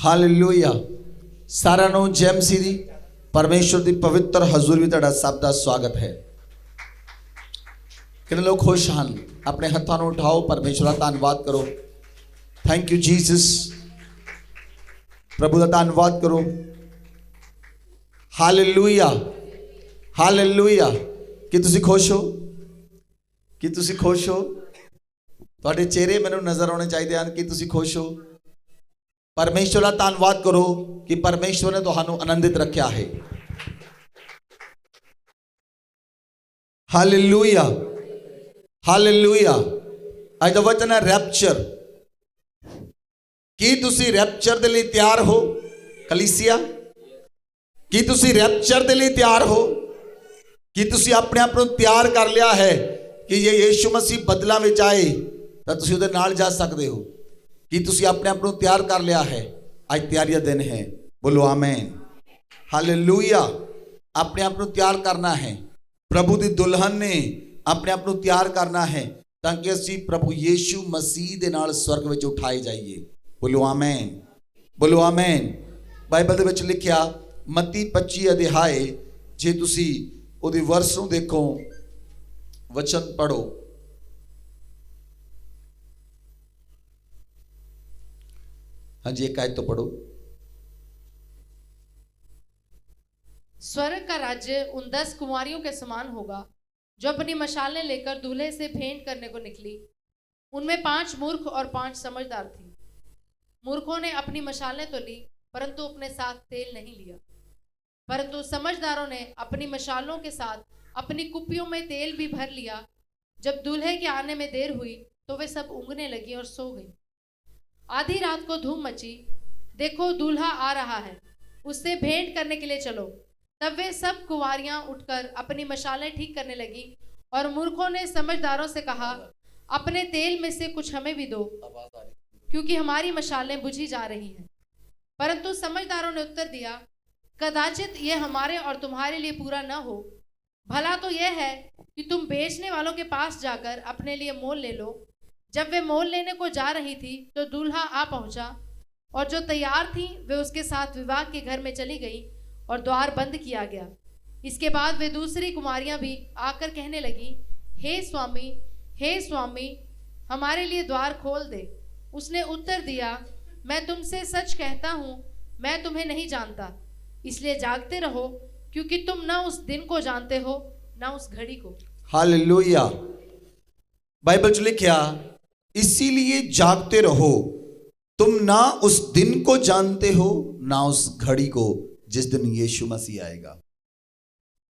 Hallelujah. सारा ਨੂੰ ਜੈ ਮਸੀਹ ਦੀ परमेश्वर की पवित्र हजूर भी तुहाडा सब का स्वागत है। कितने लोग खुश हैं? अपने हाथों को उठाओ, परमेश्वर का धन्यवाद करो। Thank you Jesus. प्रभु का धन्यवाद करो। Hallelujah hallelujah. कि तुसी खुश हो? कि तुसी खुश हो? तुहाडे चेहरे मैनूं नज़र आने चाहिए हैं कि तुसी खुश हो। परमेश्वर का धन्यवाद करो कि परमेश्वर ने तुहानूं आनंदित रखा है। Hallelujah hallelujah. अज दा वचन है रैप्चर। की तुसी रैप्चर दे लई तैयार हो कलीसिया? की तुसी रैप्चर दे लई तैयार हो? कि तुसी अपने आप को तैयार कर लिया है कि जे यीशु मसीह बदला में आए तो तुसी उहदे नाल जा सकते हो? कि तुसी अपने आप को तैयार कर लिया है? आज तैयारी का दिन है। बोलो आमीन। हालेलुया। अपने आप को तैयार करना है। प्रभु की दुल्हन ने अपने आप को तैयार करना है ताकि असी प्रभु यीशु मसीह के नाल स्वर्ग में उठाए जाइए। बोलो आमीन। बोलो आमीन। बाइबल दे विच लिखिया मत्ती 25 अध्याय जे तुसी उहदी वर्स नूं देखो, वचन पढ़ो। हाँ जी, एक आयत तो पढ़ो। स्वर्ग का राज्य उन 10 कुंवारियों के समान होगा जो अपनी मशालें लेकर दूल्हे से भेंट करने को निकली। उनमें 5 मूर्ख और 5 समझदार थी। मूर्खों ने अपनी मशालें तो ली परंतु अपने साथ तेल नहीं लिया, परंतु समझदारों ने अपनी मशालों के साथ अपनी कुप्पियों में तेल भी भर लिया। जब दूल्हे के आने में देर हुई तो वे सब ऊँघने लगी और सो गई। आधी रात को धूम मची, देखो दूल्हा आ रहा है, उससे भेंट करने के लिए चलो। तब वे सब कुंवारियां उठकर अपनी मशालें ठीक करने लगी और मूर्खों ने समझदारों से कहा, अपने तेल में से कुछ हमें भी दो, क्योंकि हमारी मशालें बुझी जा रही हैं। परंतु समझदारों ने उत्तर दिया, कदाचित ये हमारे और तुम्हारे लिए पूरा न हो। भला तो यह है कि तुम बेचने वालों के पास जाकर अपने लिए मोल ले लो। जब वे मोल लेने को जा रही थी तो दूल्हा आ पहुंचा और जो तैयार थी वे उसके साथ विवाह के घर में चली गई और द्वार बंद किया गया। इसके बाद वे दूसरी कुमारियां भी आकर कहने लगी, हे स्वामी, हमारे लिए द्वार खोल दे। उसने उत्तर दिया, मैं तुमसे सच कहता हूँ, मैं तुम्हें नहीं जानता। इसलिए जागते रहो, क्योंकि तुम न उस दिन को जानते हो न उस घड़ी को। हालेलुया। बाइबल च लिखिया इसीलिए जागते रहो, तुम ना उस दिन को जानते हो ना उस घड़ी को जिस दिन यीशु मसीह आएगा।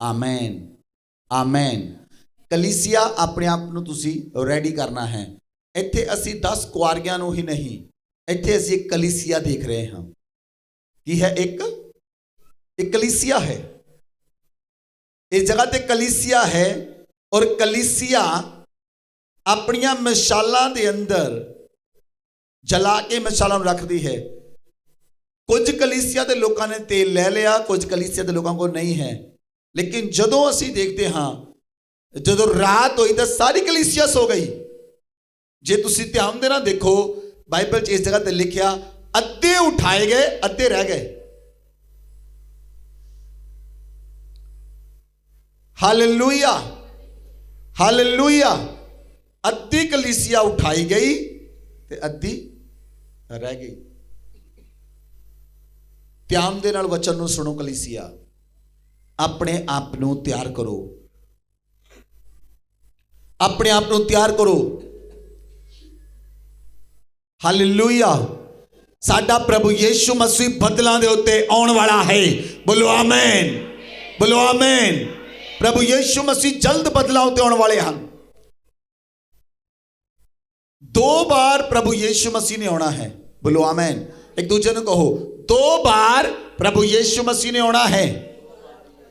आमीन आमीन। कलीसिया अपने आप को तुसी रेडी करना है। इत्थे असी 10 कुआरियां नूं ही नहीं, इत्थे असी एक कलीसिया देख रहे हैं। की है? एक कलीसिया है। इस जगह ते कलीसिया है और कलीसिया अपनियां मशालां दे अंदर जला के मशालां रख दी है। कुछ कलीसिया के लोगों ने तेल ले लिया, कुछ कलीसिया के लोगों को नहीं है। लेकिन जदों असी देखते हाँ, जदों रात हुई तो सारी कलीसिया सो गई। जे तुसी ध्यान देना देखो, बाइबल इस जगह ते लिखिया अद्धे उठाए गए अद्धे रह गए। Hallelujah hallelujah. अद्धी कलीसिया उठाई गई ते अद्धी रह गई। ध्यान दे नाल वचन नूं सुनो कलीसिया। अपने आप नूं तैयार करो, अपने आप नूं तैयार करो। हालेलुया। साडा प्रभु यीशु मसीह बदलां दे उत्ते आउण वाला है। बोलो आमीन। बोलो आमीन। प्रभु यीशु मसीह जल्द बदलां उत्ते आउण वाले हैं। 2 बार प्रभु यीशु मसीह ने आना है। बोलो आमीन। एक दूसरे ने कहो, 2 बार प्रभु यीशु मसीह ने आना है।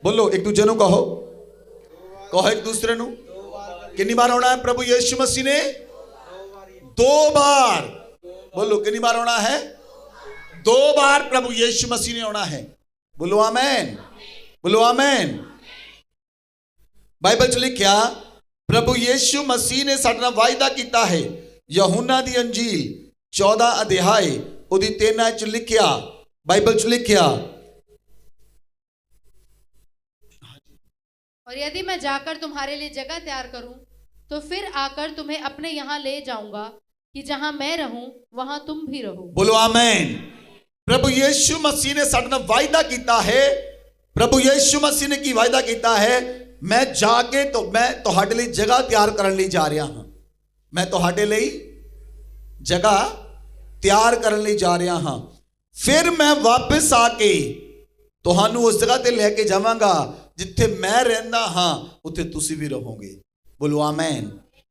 बोलो एक दूसरे ने कहो, कहो एक दूसरे ਨੂੰ। कितनी बार आना है प्रभु यीशु मसीह ने? 2 बार। बोलो कितनी बार आना है? 2 बार प्रभु यीशु मसीह ने आना है। बोलो आमीन। बोलो आमीन। बाइबल च लिखिया प्रभु यीशु मसीह ने साडे नाल वायदा कीता है। यूहन्ना दी अंजील 14 अध्याय ਉਹਦੀ 3 ਆਇਤ ਚ ਲਿਖਿਆ, बाइबल च लिखिया, और यदि मैं जाकर तुम्हारे लिए जगह तैयार करूं तो फिर आकर तुम्हें अपने यहाँ ले जाऊंगा कि जहां मैं रहूं वहां तुम भी रहो। बोलो आमीन। प्रभु यीशु मसीह ने साडे नाल वायदा कीता है। प्रभु यीशु मसीह ने की वायदा कीता है, मैं जाके तो मैं तुहाडे लई जगह तैयार करन लई जा रहा हां। मैं तुहाडे लई जगह तैयार करन लई जा रहा हां, फिर मैं वापस आके तुहानू उस जगह ते लेके जावांगा जिथे मैं रहंदा हां, उत्थे तुसीं भी रहोगे। बोलो आमीन।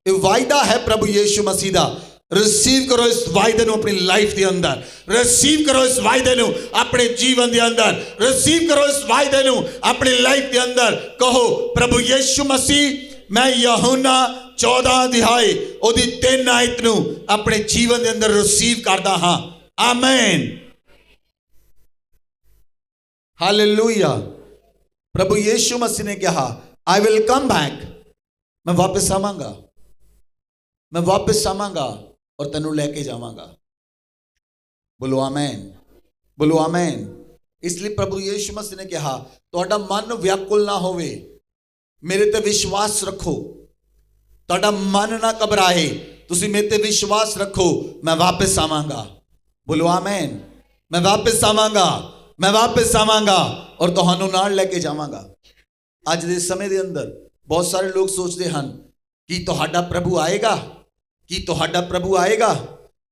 ये वायदा है प्रभु यीशु मसीह दा। रिसीव करो इस वायदे नू अपनी लाइफ के अंदर, रिसीव करो इस वायदे नू अपने जीवन के अंदर, रिसीव करो इस वायदे नू अपनी लाइफ के अंदर। कहो प्रभु यीशु मसीह, मैं यूहन्ना 14 अध्याय ओदी 3 आयत नू अपने जीवन के अंदर रिसीव करदा हां। आमीन, हालेलुया। प्रभु यीशु मसीह ने कहा, आई विल कम बैक, मैं वापस आवांगा, मैं वापस आवांगा और तेनू लेके जावांगा। बोलो आमीन, बोलो आमीन। इसलिए प्रभु यीशु मसीह ने कहा, तुहाडा मन व्याकुल ना होवे, मेरे ते विश्वास रखो, तुहाडा मन ना घबराए, तुसी मेरे ते विश्वास रखो, मैं वापस आवांगा। बोलो आमीन, मैं वापस आवांगा, मैं वापस आवांगा और तुहानू नाल लेके जावांगा। अज दे समय दे अंदर बहुत सारे लोग सोचते हैं कि तुहाडा प्रभु आएगा, कि तुहाडा प्रभु आएगा।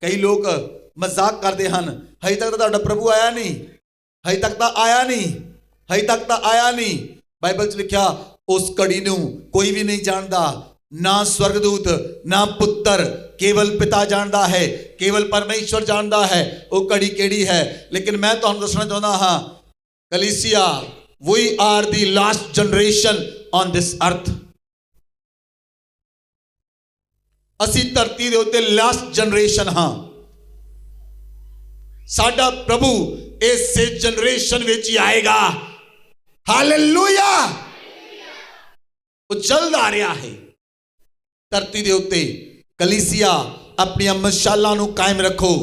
कई लोग मजाक करते हैं, हजे तक तो तुहाडा प्रभु आया नहीं, हजे तक तो आया नहीं, हजे तक तो आया नहीं। बाइबल च लिखा, उस घड़ी नू कोई भी नहीं जानता, ना स्वर्गदूत ना पुत्र, केवल पिता जानता है, केवल परमेश्वर जानता है वो घड़ी केड़ी है। लेकिन मैं तुहानू दसना चाहता हाँ, कलीसिया, we are the last generation on this earth. असी धरती दे उत्ते लास्ट जनरेशन हाँ। साडा प्रभु इस जनरेशन विच ही आएगा। हालेलुया। वो जल्द आ रहा है धरती दे उत्ते। कलीसिया, अपनी मशालां नू कायम रखो,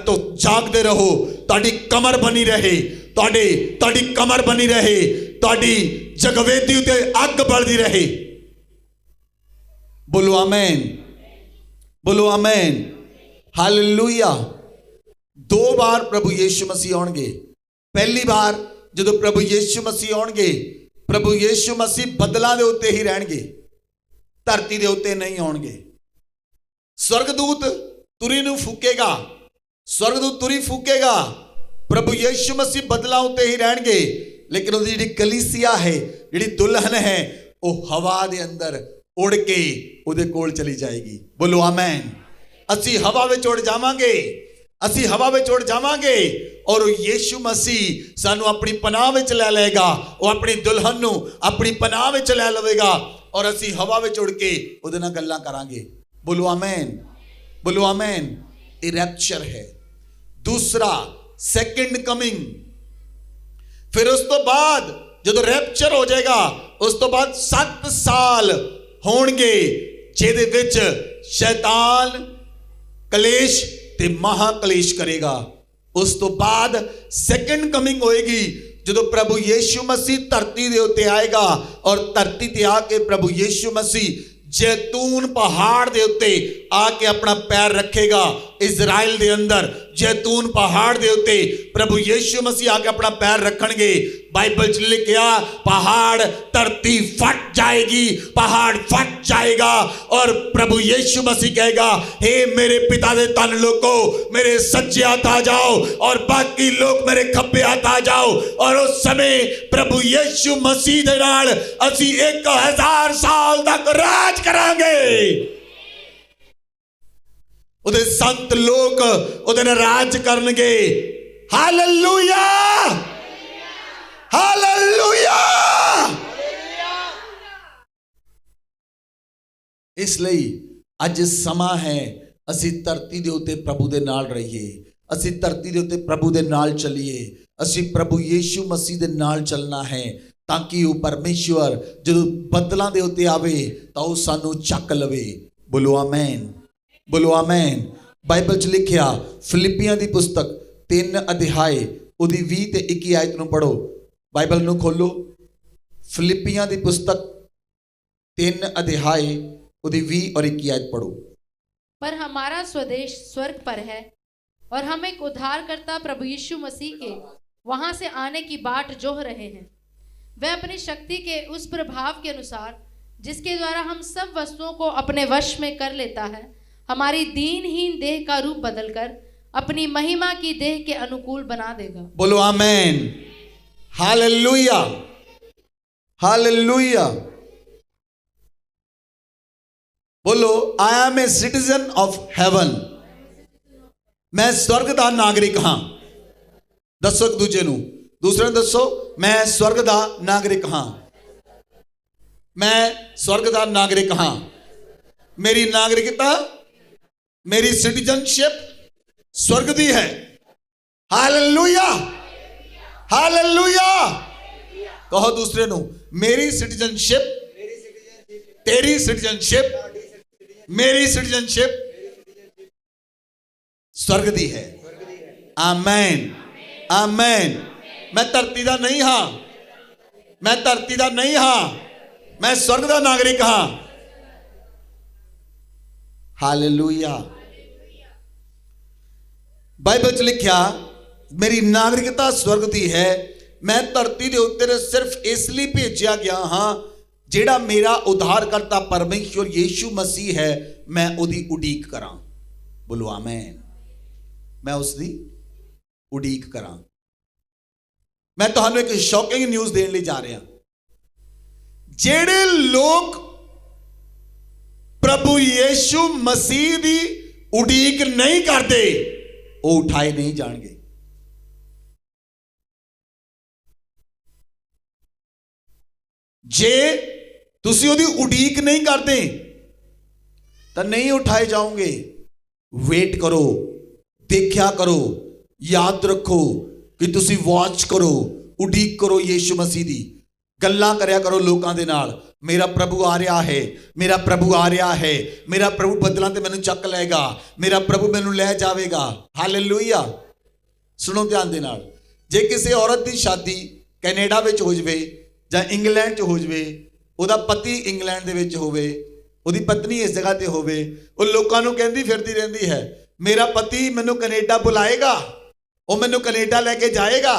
तो जागदे रहो, तुहाडी कमर बनी रहे, तुहाडी कमर बनी रहे, तुहाडी जगवेदी उते अग बलदी रहे। बोलो आमीन, बोलो आमीन, हालेलुया। 2 बार प्रभु यीशु मसीह आउणगे। पहली बार जदों प्रभु यीशु मसीह आउणगे, प्रभु यीशु मसीह बदलां दे उत्ते ही रहणगे, धरती दे उत्ते नहीं आउणगे। स्वर्गदूत तुरी नू फूकेगा, स्वर्गदूत तुरी फूकेगा, प्रभु यीशु मसीह बदलां उत्ते ही रहणगे। लेकिन उहदी जिहड़ी कलीसिया है, जिहड़ी दुल्हन है, वो हवा दे अंदर उड़ के उहदे कोल चली जाएगी। बोलो आमीन। असी हवा विच उड़ जावांगे, असी हवा विच उड़ जावांगे और यीशु मसीह सानू अपनी पनाह विच लै लेगा। वो अपनी दुल्हन नू अपनी पनाह विच लै लवेगा और असी हवा विच उड़ के उहदे नाल गल्लां करांगे। बोलो आमीन, बोलो आमीन। ये रैप्चर है। दूसरा, सेकंड कमिंग। फिर उस तो बाद जो रैप्चर हो जाएगा, उस तो बाद 7 साल होणगे जिहदे विच शैतान कलेश ते महाकलेश करेगा। उस तो बाद सेकंड कमिंग होएगी जो प्रभु यीशु मसीह धरती दे उत्ते आएगा और धरती ते आके प्रभु यीशु मसीह जैतून पहाड़ दे उत्ते आके अपना पैर रखेगा। इजराइल दे अंदर जैतून पहाड़ दे उत्ते प्रभु यीशु मसीह आके अपना पैर रखणगे। बाइबल च लिखिया, पहाड़ धरती फट जाएगी, पहाड़ फट जाएगा और प्रभु यीशु मसीह कहेगा, हे मेरे पिता दे धन लोगो, मेरे सज्जे हाथ आ जाओ और बाकी लोग मेरे खब्बे हाथ आ जाओ। और उस समय प्रभु यीशु मसीह दे नाल असी 1000 साल तक राज करांगे। उहदे संत लोग उहदे नाल राज करनगे। Hallelujah, hallelujah. इसलिए अज समा है असी धरती दे उत्ते प्रभु दे नाल रहिए, असी धरती दे उत्ते प्रभु दे नाल चलिए, असी प्रभु यीशु मसीह दे नाल चलना है ताकि वो परमेश्वर जो बदलां दे उत्ते आवे तां वो सानू चक लवे। बोलो आमीन, बोलो आमीन। ਬਾਈਬਲ 'ਚ ਲਿਖਿਆ ਫਿਲਿੱਪੀਆਂ ਦੀ ਪੁਸਤਕ 3 ਅਧਿਆਏ ਉਹਦੀ 20 ਤੇ 21 ਆਇਤ ਨੂੰ ਪੜੋ। ਬਾਈਬਲ ਨੂੰ ਖੋਲੋ, ਫਿਲਿੱਪੀਆਂ ਦੀ ਪੁਸਤਕ 3 अध्याय ਉਹਦੀ 20 और 21 आयत पढ़ो। पर हमारा स्वदेश स्वर्ग पर है और हम एक उद्धारकर्ता प्रभु यीशु मसीह के वहां से आने की बाट जोह रहे हैं। वह अपनी शक्ति के उस प्रभाव के अनुसार जिसके द्वारा हम सब वस्तुओं को अपने वश में कर लेता है, हमारी दीनहीन देह का रूप बदलकर अपनी महिमा की देह के अनुकूल बना देगा। बोलो आमेन, हालेलुया, हालेलुया। बोलो I am a citizen of heaven. मैं स्वर्ग दा नागरिक हाँ। दसो एक दूजे नू, दूसरे दसो मैं स्वर्ग दा नागरिक हाँ। मैं स्वर्ग दा नागरिक हाँ। मेरी नागरिकता, मेरी सिटीजनशिप स्वर्ग दी है। Hallelujah, hallelujah. कहो दूसरे नू, मेरी सिटीजनशिप, तेरी सिटीजनशिप, मेरी सिटीजनशिप स्वर्ग दी है। आमेन, आमेन। मैं धरती दा नहीं हाँ, मैं धरती दा नहीं हाँ, मैं स्वर्ग दा नागरिक हाँ। हालेलुया। बाइबल च लिखिया मेरी नागरिकता स्वर्ग दी है। मैं धरती दे उत्ते सिर्फ इसलिए भेजा गया हाँ जेड़ा मेरा उद्धारकर्ता परमेश्वर यीशु मसीह है, मैं उदी उडीक करा। बोलो आमेन। मैं उसकी उडीक करा। मैं तुहानू एक शॉकिंग न्यूज़ देने लिए जा रहा। जेड़े लोग प्रभु यीशु मसीह की उडीक नहीं करते वो उठाए नहीं जाएंगे। जे तुसी ओदी उडीक नहीं करते तो नहीं उठाए जाओगे। वेट करो, देखा करो, याद रखो कि तुसी वॉच करो, उडीक करो यीशु मसीह दी। गल्लां करया करो लोकां दे नाल, मेरा प्रभु आ रहा है, मेरा प्रभु आ रहा है, मेरा प्रभु बदलां ते मैनूं चक लेगा, मेरा प्रभु मैनूं लै जावेगा। हालेलुया। सुनो ध्यान दे नाल, जे किसी औरत की शादी कैनेडा विच हो जाए जां इंग्लैंड च हो जाए, ਉਹਦਾ ਪਤੀ ਇੰਗਲੈਂਡ ਦੇ ਵਿੱਚ ਹੋਵੇ, ਉਹਦੀ ਪਤਨੀ ਇਸ ਜਗ੍ਹਾ ਤੇ ਹੋਵੇ, ਉਹ ਲੋਕਾਂ ਨੂੰ ਕਹਿੰਦੀ ਫਿਰਦੀ ਰਹਿੰਦੀ ਹੈ ਮੇਰਾ ਪਤੀ ਮੈਨੂੰ ਕੈਨੇਡਾ ਬੁਲਾਏਗਾ, ਉਹ ਮੈਨੂੰ ਕੈਨੇਡਾ ਲੈ ਕੇ ਜਾਏਗਾ,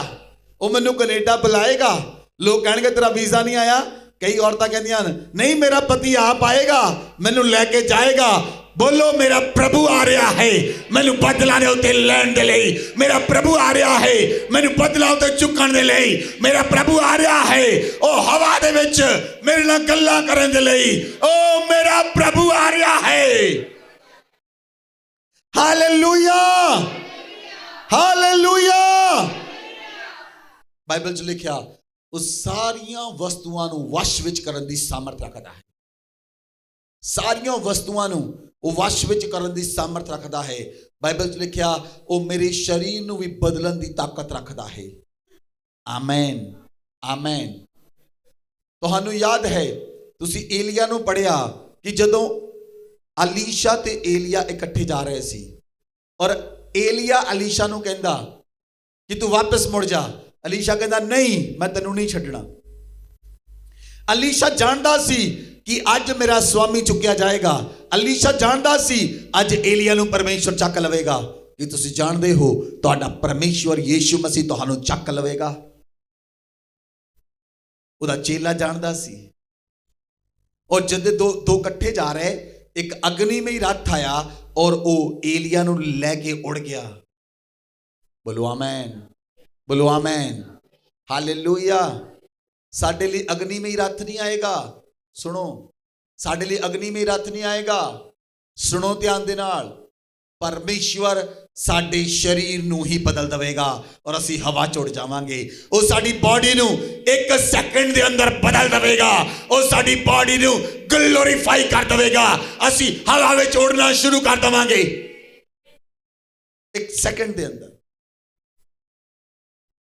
ਉਹ ਮੈਨੂੰ ਕੈਨੇਡਾ ਬੁਲਾਏਗਾ। ਲੋਕ ਕਹਿਣਗੇ ਤੇਰਾ ਵੀਜ਼ਾ ਨਹੀਂ ਆਇਆ। ਕਈ ਔਰਤਾਂ ਕਹਿੰਦੀਆਂ ਨਹੀਂ ਮੇਰਾ ਪਤੀ ਆਪ ਆਏਗਾ, ਮੈਨੂੰ ਲੈ ਕੇ ਜਾਏਗਾ। बोलो मेरा प्रभु आ रहा है, मैनू बदला दे उत्ते लैण दे लई। मेरा प्रभु आ रहा है, मैनू बदला उत्ते चुकण दे लई। मेरा प्रभु आ रहा है ओ हवा दे विच मेरे नाल गल्लां करन दे लई। ओ मेरा प्रभु आ रहा है। Hallelujah, hallelujah. बाइबल च लिखिया उस सारियां वस्तुआं नू वश विच करन दी सामर्थ रखदा है। सारियां वस्तुआं नू ਉਹ ਵਸ਼ ਵਿੱਚ ਕਰਨ ਦੀ ਸਾਮਰਥ ਰੱਖਦਾ ਹੈ। ਬਾਈਬਲ 'ਚ ਲਿਖਿਆ ਉਹ ਮੇਰੇ ਸਰੀਰ ਨੂੰ ਵੀ ਬਦਲਣ ਦੀ ਤਾਕਤ ਰੱਖਦਾ ਹੈ। Amen, amen. ਤੁਹਾਨੂੰ ਯਾਦ ਹੈ ਤੁਸੀਂ ਏਲੀਆ ਨੂੰ ਪੜ੍ਹਿਆ ਕਿ ਜਦੋਂ ਅਲੀਸ਼ਾ ਤੇ ਏਲੀਆ ਇਕੱਠੇ ਜਾ ਰਹੇ ਸੀ ਔਰ ਏਲੀਆ ਅਲੀਸ਼ਾ ਨੂੰ ਕਹਿੰਦਾ ਕਿ ਤੂੰ ਵਾਪਸ ਮੁੜ ਜਾ। ਅਲੀਸ਼ਾ ਕਹਿੰਦਾ ਨਹੀਂ, ਮੈਂ ਤੈਨੂੰ ਨਹੀਂ ਛੱਡਣਾ। ਅਲੀਸ਼ਾ ਜਾਣਦਾ ਸੀ कि अज मेरा स्वामी चुकिया जाएगा। अलीशा जानदा सी अज एलिया नूं परमेश्वर चक लवेगा। कि तुसीं जानदे हो तुहाडा परमेश्वर यीशु मसीह तुहानूं चक लवेगा। उहदा चेला जानदा सी। और जद दो इकट्ठे जा रहे, एक अग्निमय रथ आया और वो एलिया नूं लैके उड़ गया। बोलो आमेन, बोलो आमेन, हालेलुया। साडे लई अग्निमय रथ नहीं आएगा। सुनो, साडे लिए अग्निमय रथ नहीं आएगा। सुनो ध्यान दे नाल, परमेश्वर साडे शरीर नूं ही बदल देवेगा और असी हवा च उड़ जावांगे। वो साडी बॉडी नूं एक सेकंड दे अंदर बदल देवेगा। वो साडी बॉडी नूं ग्लोरीफाई कर देवेगा। असी हवा विच उड़ना शुरू कर देवांगे एक सेकंड दे अंदर।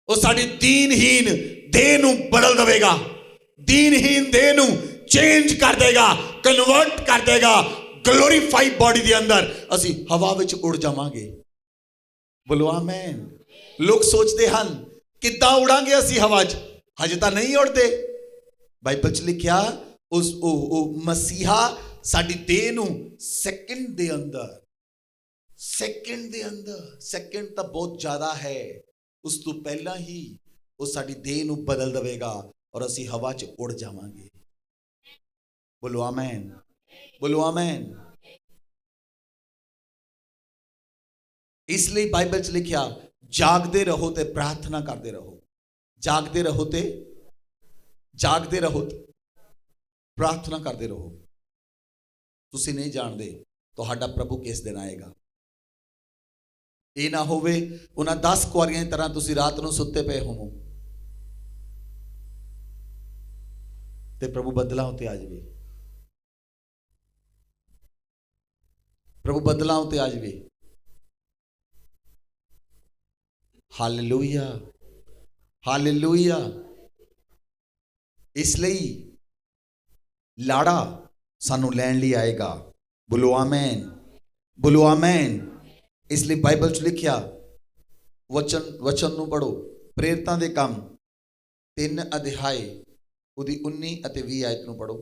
वो साडी दीनहीन देह नूं बदल देवेगा। दीनहीन देह नूं चेंज कर देगा, कन्वर्ट कर देगा, ਗਲੋਰੀਫਾਈਡ ਬੋਡੀ ਦੇ ਅੰਦਰ ਅਸੀਂ ਹਵਾ ਵਿੱਚ ਉੜ ਜਾਵਾਂਗੇ। ਬੋਲੋ ਆਮੇਨ। ਲੋਕ ਸੋਚਦੇ ਹਨ ਕਿੱਦਾਂ ਉੜਾਂਗੇ ਅਸੀਂ ਹਵਾ 'ਚ, ਹਜੇ ਤਾਂ ਨਹੀਂ ਉੜਦੇ। ਬਾਈਬਲ 'ਚ ਲਿਖਿਆ ਉਹ ਮਸੀਹਾ ਸਾਡੀ ਦੇਹ ਨੂੰ ਸੈਕਿੰਡ ਦੇ ਅੰਦਰ, ਸੈਕਿੰਡ ਤਾਂ ਬਹੁਤ ਜ਼ਿਆਦਾ ਹੈ, ਉਸ ਤੋਂ ਪਹਿਲਾਂ ਹੀ ਉਹ ਸਾਡੀ ਦੇਹ ਨੂੰ ਬਦਲ ਦੇਵੇਗਾ ਔਰ ਅਸੀਂ ਹਵਾ 'ਚ ਉੜ ਜਾਵਾਂਗੇ। ਬੋਲੋ ਆਮੇਨ, ਬੋਲੋ ਆਮੇਨ। ਇਸ ਲਈ ਬਾਈਬਲ 'ਚ ਲਿਖਿਆ ਜਾਗਦੇ ਰਹੋ ਤੇ ਪ੍ਰਾਰਥਨਾ ਕਰਦੇ ਰਹੋ। ਜਾਗਦੇ ਰਹੋ ਤੇ ਪ੍ਰਾਰਥਨਾ ਕਰਦੇ ਰਹੋ। ਤੁਸੀਂ ਨਹੀਂ ਜਾਣਦੇ ਤੁਹਾਡਾ ਪ੍ਰਭੂ ਕਿਸ ਦਿਨ ਆਏਗਾ। ਇਹ ਨਾ ਹੋਵੇ ਉਹਨਾਂ 10 ਕੁਆਰੀਆਂ ਦੀ ਤਰ੍ਹਾਂ ਤੁਸੀਂ ਰਾਤ ਨੂੰ ਸੁੱਤੇ ਪਏ ਹੋਵੋ ਤੇ ਪ੍ਰਭੂ ਬੱਦਲਾਂ ਉੱਤੇ ਆ ਜਾਵੇ। ਪ੍ਰਭੂ ਬੱਦਲਾਂ ਉੱਤੇ ਆ ਜਾਵੇ। Hallelujah, hallelujah. ਇਸ ਲਈ ਲਾੜਾ ਸਾਨੂੰ ਲੈਣ ਲਈ ਆਏਗਾ। ਬੋਲੋ ਆਮੇਨ, ਬੋਲੋ ਆਮੇਨ। ਇਸ ਲਈ ਬਾਈਬਲ 'ਚ ਲਿਖਿਆ ਵਚਨ ਨੂੰ ਪੜੋ, ਪ੍ਰੇਰਿਤਾਂ ਦੇ ਕੰਮ 3 ਅਧਿਆਏ ਉਹਦੀ 19 ਅਤੇ 20 ਆਇਤ ਨੂੰ ਪੜੋ।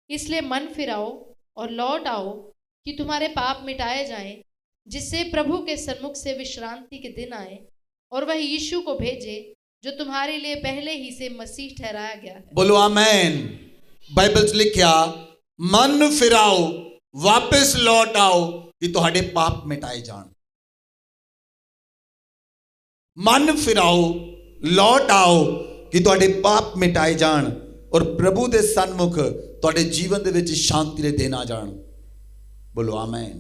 इसलिए मन फिराओ और लौट आओ कि तुम्हारे पाप मिटाए जाएं, जिससे प्रभु के सन्मुख से विश्रांति के दिन आए और वह यीशु को भेजे जो तुम्हारे लिए पहले ही से मसीह ठहराया गया है। बोलो आमेन। बाइबल च लिखिया मन फिराओ, वापस लौट आओ कि तुहाडे पाप मिटाए जान। मन फिराओ, लौट आओ कि तुहाडे पाप मिटाए जान और प्रभु दे सन्मुख तुहाडे जीवन दे विच शांति दे दिन आ जान। बोलो आमेन।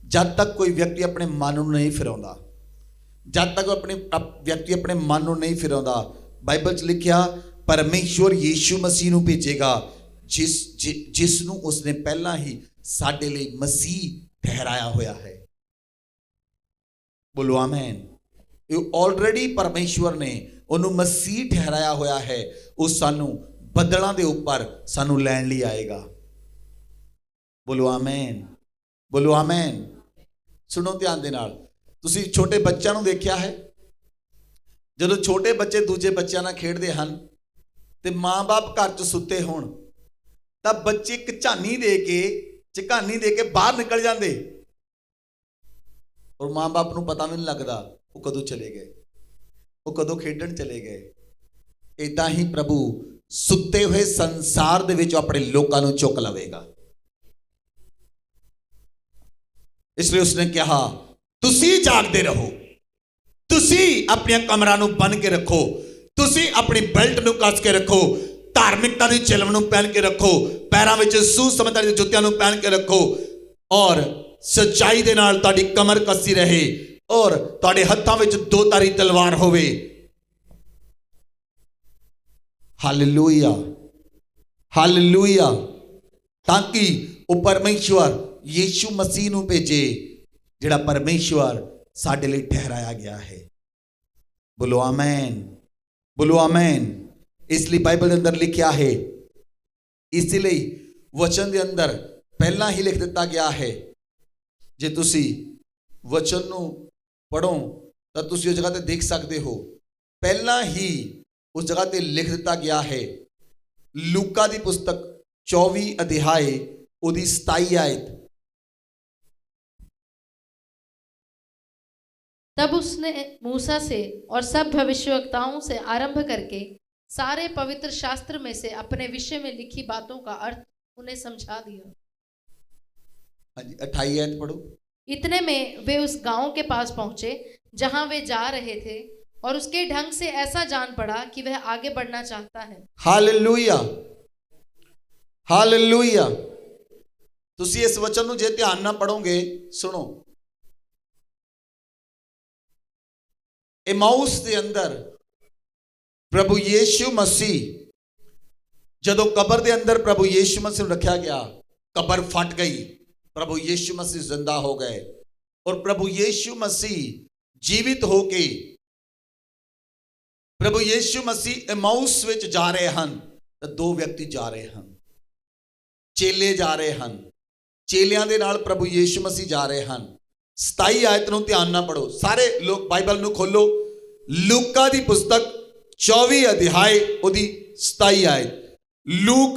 जब तक कोई व्यक्ति अपने मन नूं नहीं फिराउंदा, जब तक व्यक्ति अपने मन नूं नहीं फिराउंदा, बाइबल च लिखिया परमेश्वर यीशु मसीह नूं भेजेगा जिस नूं उसने पहला ही साडे लई मसीह ठहराया होया है। बोलो आमेन। ऑलरेडी परमेश्वर ने ਉਹਨੂੰ ਮਸੀਹ ਠਹਿਰਾਇਆ ਹੋਇਆ ਹੈ। ਉਹ ਸਾਨੂੰ ਬੱਦਲਾਂ ਦੇ ਉੱਪਰ ਸਾਨੂੰ ਲੈਣ ਲਈ ਆਏਗਾ। ਬੋਲੋ ਆਮੇਨ, ਬੋਲੋ ਆਮੇਨ। ਸੁਣੋ ਧਿਆਨ ਦੇ ਨਾਲ। ਤੁਸੀਂ ਛੋਟੇ ਬੱਚਿਆਂ ਨੂੰ ਦੇਖਿਆ ਹੈ, ਜਦੋਂ ਛੋਟੇ ਬੱਚੇ ਦੂਜੇ ਬੱਚਿਆਂ ਨਾਲ ਖੇਡਦੇ ਹਨ ਤੇ ਮਾਂ-ਬਾਪ ਘਰ 'ਚ ਸੁੱਤੇ ਹੋਣ ਤਾਂ ਬੱਚੇ ਇੱਕ ਝਾਨੀ ਦੇ ਕੇ ਬਾਹਰ ਨਿਕਲ ਜਾਂਦੇ ਔਰ ਮਾਂ-ਬਾਪ ਨੂੰ ਪਤਾ ਵੀ ਨਹੀਂ ਲੱਗਦਾ ਉਹ ਕਦੋਂ ਚਲੇ ਗਏ, ਉਹ ਕਦੋਂ ਖੇਡਣ ਚਲੇ ਗਏ। ਇਦਾਂ ਹੀ ਪ੍ਰਭੂ ਸੁੱਤੇ ਹੋਏ ਸੰਸਾਰ ਦੇ ਵਿੱਚ ਆਪਣੇ ਲੋਕਾਂ ਨੂੰ ਚੁੱਕ ਲਵੇਗਾ। ਇਸ ਲਈ ਉਸਨੇ ਕਿਹਾ ਤੁਸੀਂ ਜਾਗਦੇ ਰਹੋ, ਤੁਸੀਂ ਆਪਣੀਆਂ ਕਮਰਾਂ ਨੂੰ ਬੰਨ ਕੇ ਰੱਖੋ, ਤੁਸੀਂ ਆਪਣੀ ਬੈਲਟ ਨੂੰ ਕੱਸ ਕੇ ਰੱਖੋ, ਧਾਰਮਿਕਤਾ ਦੀ ਚਿਲਮ ਨੂੰ ਪਹਿਨ ਕੇ ਰੱਖੋ, ਪੈਰਾਂ ਵਿੱਚ ਸੁਸਮਝਦਾਰੀ ਦੇ ਜੁੱਤਿਆਂ ਨੂੰ ਪਹਿਨ ਕੇ ਰੱਖੋ ਔਰ ਸੱਚਾਈ ਦੇ ਨਾਲ ਤੁਹਾਡੀ ਕਮਰ ਕੱਸੀ ਰਹੇ ਔਰ ਤੁਹਾਡੇ ਹੱਥਾਂ ਵਿੱਚ 2 ਧਾਰੀ ਤਲਵਾਰ ਹੋਵੇ। Hallelujah, hallelujah. ਤਾਂ ਕਿ ਉਹ ਪਰਮੇਸ਼ਵਰ ਯੀਸ਼ੂ ਮਸੀਹ ਨੂੰ ਭੇਜੇ ਜਿਹੜਾ ਪਰਮੇਸ਼ਵਰ ਸਾਡੇ ਲਈ ਠਹਿਰਾਇਆ ਗਿਆ ਹੈ। ਬੋਲੋ ਆਮੇਨ, ਬੋਲੋ ਆਮੇਨ। ਇਸ ਲਈ ਬਾਈਬਲ ਦੇ ਅੰਦਰ ਲਿਖਿਆ ਹੈ, ਇਸ ਲਈ ਵਚਨ ਦੇ ਅੰਦਰ ਪਹਿਲਾਂ ਹੀ ਲਿਖ ਦਿੱਤਾ ਗਿਆ ਹੈ। ਜੇ ਤੁਸੀਂ ਵਚਨ ਨੂੰ ਪੜੋ ਤਾਂ ਤੁਸੀਂ ਉਸ ਜਗ੍ਹਾ ਤੇ ਦੇਖ ਸਕਦੇ ਹੋ, ਪਹਿਲਾਂ ਹੀ ਉਸ ਜਗ੍ਹਾ ਤੇ ਲਿਖ ਦਿੱਤਾ ਗਿਆ ਹੈ। ਲੂਕਾ ਦੀ ਪੁਸਤਕ 24 ਅਧਿਆਏ ਉਹਦੀ 27 ਆਇਤ। तब उसने मूसा से और सब भविष्यवक्ताओं से आरंभ करके सारे पवित्र शास्त्र में से अपने विषय में लिखी बातों का अर्थ उन्हें समझा दिया। हाँ जी, 28 आयत पढ़ो। इतने में वे उस गांव के पास पहुंचे जहां वे जा रहे थे और उसके ढंग से ऐसा जान पड़ा कि वह आगे बढ़ना चाहता है। Hallelujah, hallelujah. ਤੁਸੀਂ ਇਸ ਵਚਨ ਨੂੰ ਜੇ ਧਿਆਨ ਨਾਲ ਪੜੋਗੇ, ਸੁਣੋ। ਇਮਾਉਸ ਦੇ ਅੰਦਰ ਪ੍ਰਭੂ ਯੀਸ਼ੂ ਮਸੀਹ, ਜਦੋਂ ਕਬਰ ਦੇ ਅੰਦਰ ਪ੍ਰਭੂ ਯੀਸ਼ੂ ਮਸੀਹ ਨੂੰ ਰੱਖਿਆ ਗਿਆ, ਕਬਰ ਫਟ ਗਈ, प्रभु यीशु मसीह जिंदा हो गए और प्रभु यीशु मसीह जीवित होके प्रभु यीशु मसीह इमाउस विच जा रहे हैं। ਤਾਂ ਦੋ ਵਿਅਕਤੀ ਜਾ ਰਹੇ ਹਨ, ਚੇਲੇ ਜਾ ਰਹੇ ਹਨ, ਚੇਲਿਆਂ ਦੇ ਨਾਲ ਪ੍ਰਭੂ ਯੀਸ਼ੂ ਮਸੀਹ ਜਾ ਰਹੇ ਹਨ। 27 ਆਇਤ ਨੂੰ ਧਿਆਨ ਨਾਲ ਪੜੋ, ਸਾਰੇ ਲੋਕ ਬਾਈਬਲ ਨੂੰ ਖੋਲੋ। ਲੂਕਾ ਦੀ ਪੁਸਤਕ 24 ਅਧਿਆਇ ਉਹਦੀ 27 ਆਇਤ। लूक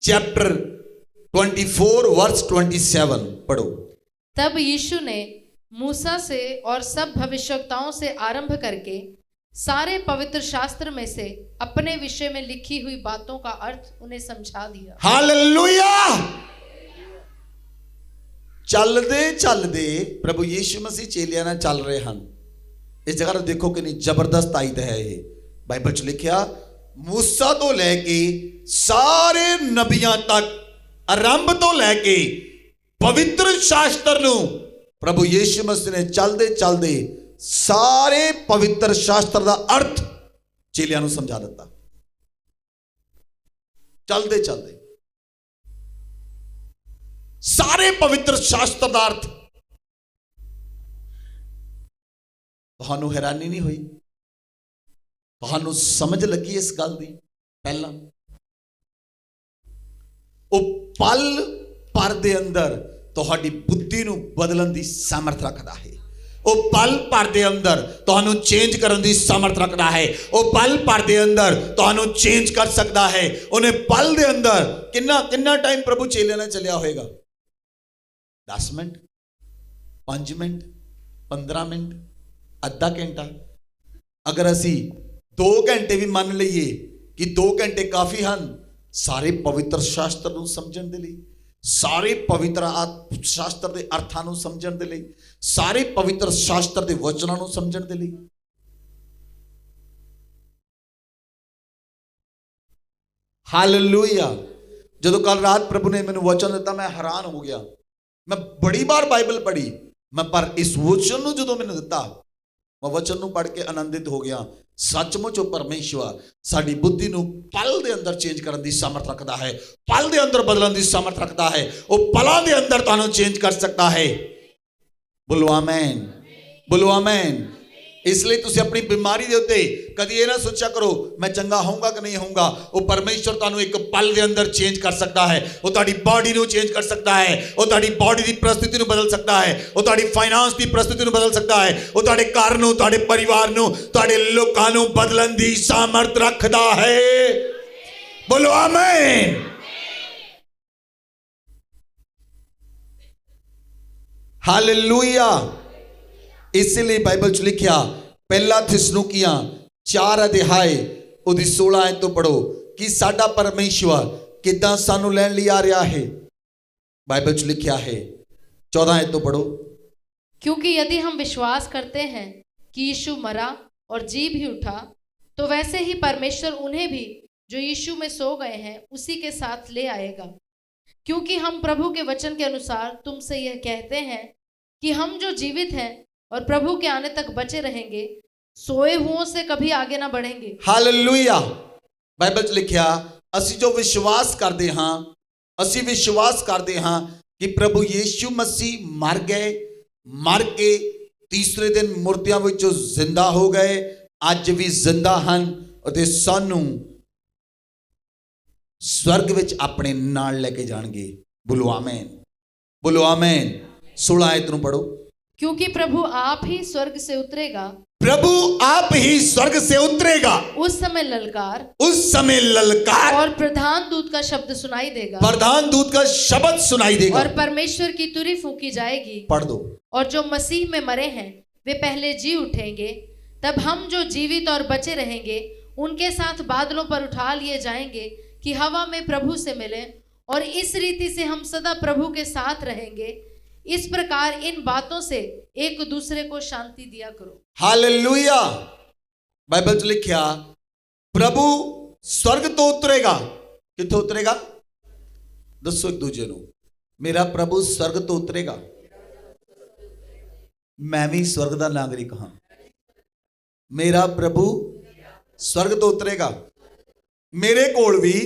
चैप्टर 24 वर्स 27 पढ़ो। तब यीशु ने मूसा से और सब भविष्यवक्ताओं से आरंभ करके सारे पवित्र शास्त्र में से अपने विषय में लिखी हुई बातों का अर्थ उन्हें समझा दिया। हालेलुया। चलदे चलदे प्रभु यीशु मसीह चेलियां नाल चल रहे हैं। इस जगह देखो कितनी जबरदस्त आयत है ये। बाइबल च लिखिया मूसा तो लैके सारे नबियां तक, आरंभ तो लैके पवित्र शास्त्र नूं प्रभु यीशु मसीह ने चलदे चलदे सारे पवित्र शास्त्र दा अर्थ चेलियां नूं समझा दिता। चलदे चलदे सारे पवित्र शास्त्र दा अर्थ। तुहानू हैरानी नहीं हुई? तुहानू समझ लगी इस गल दी? पहला वो पल भर दे अंदर तुहाडी बुद्धि नू बदलन दी सामर्थ रखदा है। वो पल भर दे अंदर तुहानू चेंज करन दी सामर्थ रखदा है। वो पल भर दे अंदर तुहानू चेंज कर सकदा है। उन्हें पल दे अंदर कितना कितना टाइम प्रभु चेले ने चलिया होएगा? 10 मिनट, 5 मिनट, 15 मिनट, अद्धा घंटा। अगर असी 2 घंटे भी मान लीए कि 2 घंटे काफी हैं सारे पवित्र शास्त्र नूं समझण दे लई, सारे पवित्र शास्त्र के अर्थां नूं समझण दे लई, सारे पवित्र शास्त्र के वचनां नूं समझण दे लई। हालेलुया। जदों कल रात प्रभु ने मैनूं वचन दिता मैं हैरान हो गया। मैं बड़ी बार बाइबल पढ़ी, मैं पर इस वचन नूं जदों मैनूं दिता मैं वचन नूं पढ़ के आनंदित हो गया। सचमुच परमेश्वर साडी बुद्धि नूं पल दे अंदर चेंज करन दी सामर्थ रखदा है, पल दे अंदर बदलन दी सामर्थ रखदा है। वो पलां दे अंदर तुहानूं चेंज कर सकता है। बोलो आमीन, बोलो आमीन। इसलिए तुसीं अपनी बीमारी दे उत्ते कदी ये ना सोचा करो मैं चंगा होऊंगा कि नहीं होऊंगा। वो परमेश्वर तुहानूं एक पल दे अंदर चेंज कर सकता है। वो तुहाडी बॉडी नूं चेंज कर सकता है। वो तुहाडी बॉडी दी परिस्थिति नूं बदल सकता है। वो तुहाडी फाइनेंस दी परिस्थिति नूं बदल सकता है। वो तुहाडे घर नूं, तुहाडे परिवार नूं, तुहाडे लोकां नूं बदलन दी सामर्थ रखदा है। बोलो आमीन। हालेलुया। इसलिए बाइबल च लिखिया पहला थिस्सलुनीकियां 4 अध्याय उहदी 16 आयत तो पढ़ो कि साडा परमेश्वर किदां सानू लैण लई आ रहा है। बाइबल च लिखिया है 14 आयत तो पढ़ो। क्योंकि यदि हम विश्वास करते हैं कि यीशु मरा और जी भी उठा, तो वैसे ही परमेश्वर उन्हें भी जो यीशु में सो गए हैं उसी के साथ ले आएगा। क्योंकि हम प्रभु के वचन के अनुसार तुमसे यह कहते हैं कि हम जो जीवित हैं और प्रभु के आने तक बचे रहेंगे, सोए हुओं से कभी आगे ना बढ़ेंगे। हालेलुया। बाइबल च लिखिया असी जो विश्वास करते हाँ, असी विश्वास करते हाँ कि प्रभु यीशु मसीह मर गए, मर के तीसरे दिन मूर्तियां विचों जिंदा हो गए, अज भी जिंदा हन और सानू स्वर्ग विच अपने नाल लेके जाणगे। बोलो आमीन, बोलो आमीन। 16 आयत नूं पढ़ो। क्योंकि प्रभु आप ही स्वर्ग से उतरेगा, प्रभु आप ही स्वर्ग से उतरेगा। उस समय ललकार, उस समय ललकार और प्रधान दूत का शब्द सुनाई देगा, प्रधान दूत का शब्द सुनाई देगा और परमेश्वर की तुरी फूंकी जाएगी। पढ़ दो। और जो मसीह में मरे हैं वे पहले जी उठेंगे, तब हम जो जीवित और बचे रहेंगे उनके साथ बादलों पर उठा लिए जाएंगे कि हवा में प्रभु से मिले, और इस रीति से हम सदा प्रभु के साथ रहेंगे। इस प्रकार इन बातों से एक दूसरे को शांति दिया करो। हालेलुया। बाइबल च लिखिया प्रभु स्वर्ग तो उतरेगा। कित्थों उतरेगा? दसो एक दूजे नूं, मेरा प्रभु स्वर्ग तो उतरेगा। मैं भी स्वर्ग दा नागरिक हाँ। मेरा प्रभु स्वर्ग तो उतरेगा। मेरे कोल भी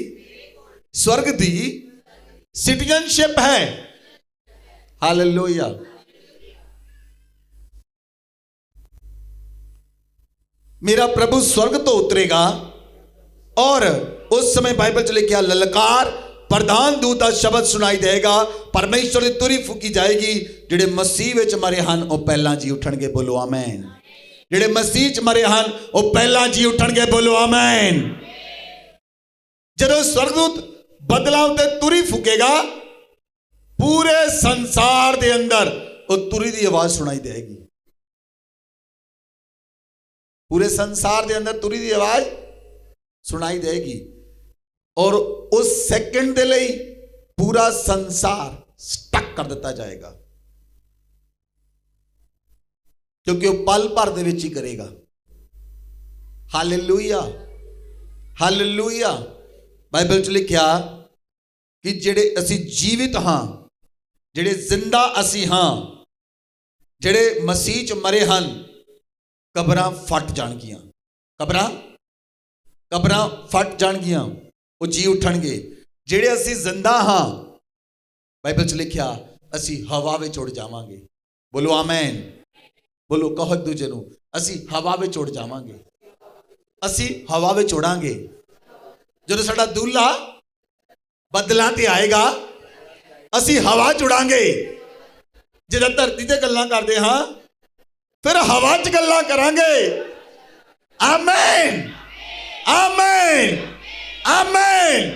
स्वर्ग दी सिटीजनशिप है। हालेलुया। मेरा प्रभु स्वर्ग तो उतरेगा और उस समय बाइबल च लिखा ललकार प्रधान दूत का शब्द सुनाई देगा, परमेश्वर की तुरी फूकी जाएगी। जिहड़े मसीह विच मरे हन वो पहला जी उठणगे, बोलो आमीन। जिहड़े मसीह च मरे हन वो पहला जी उठणगे, बोलो आमीन। जदों स्वर्गदूत बदलां उत्ते तुरी फूकेगा, पूरे संसार दे अंदर वो तुरी दी आवाज सुनाई देगी। पूरे संसार दे अंदर तुरी दी आवाज सुनाई देगी और उस सेकंड दे लई पूरा संसार स्टक कर दिता जाएगा, क्योंकि वो पल भर दे विच ही करेगा। Hallelujah, hallelujah. बाइबल च लिखिया कि जेड़े असी जीवित हाँ, जेड़े जिंदा असी हाँ, जेड़े मसीह च मरे हन, कबरां फट जाणगियां, कबरां फट जाणगियां, वो जी उठणगे। जेड़े असी जिंदा हाँ, बाइबल च लिखिया असी हवा विच उड़ जावांगे, बोलो आमीन। बोलो कहो एक दूजे नूं, असी हवा विच उड़ जावांगे, असी हवा विच उड़ांगे। जदों साडा दूल्हा बदलां ते आएगा, असी हवा च उड़ांगे। जिद्दां धरती ते गल्लां करदे हाँ, फिर हवा च गल्लां करांगे। आमीन, आमीन, आमीन।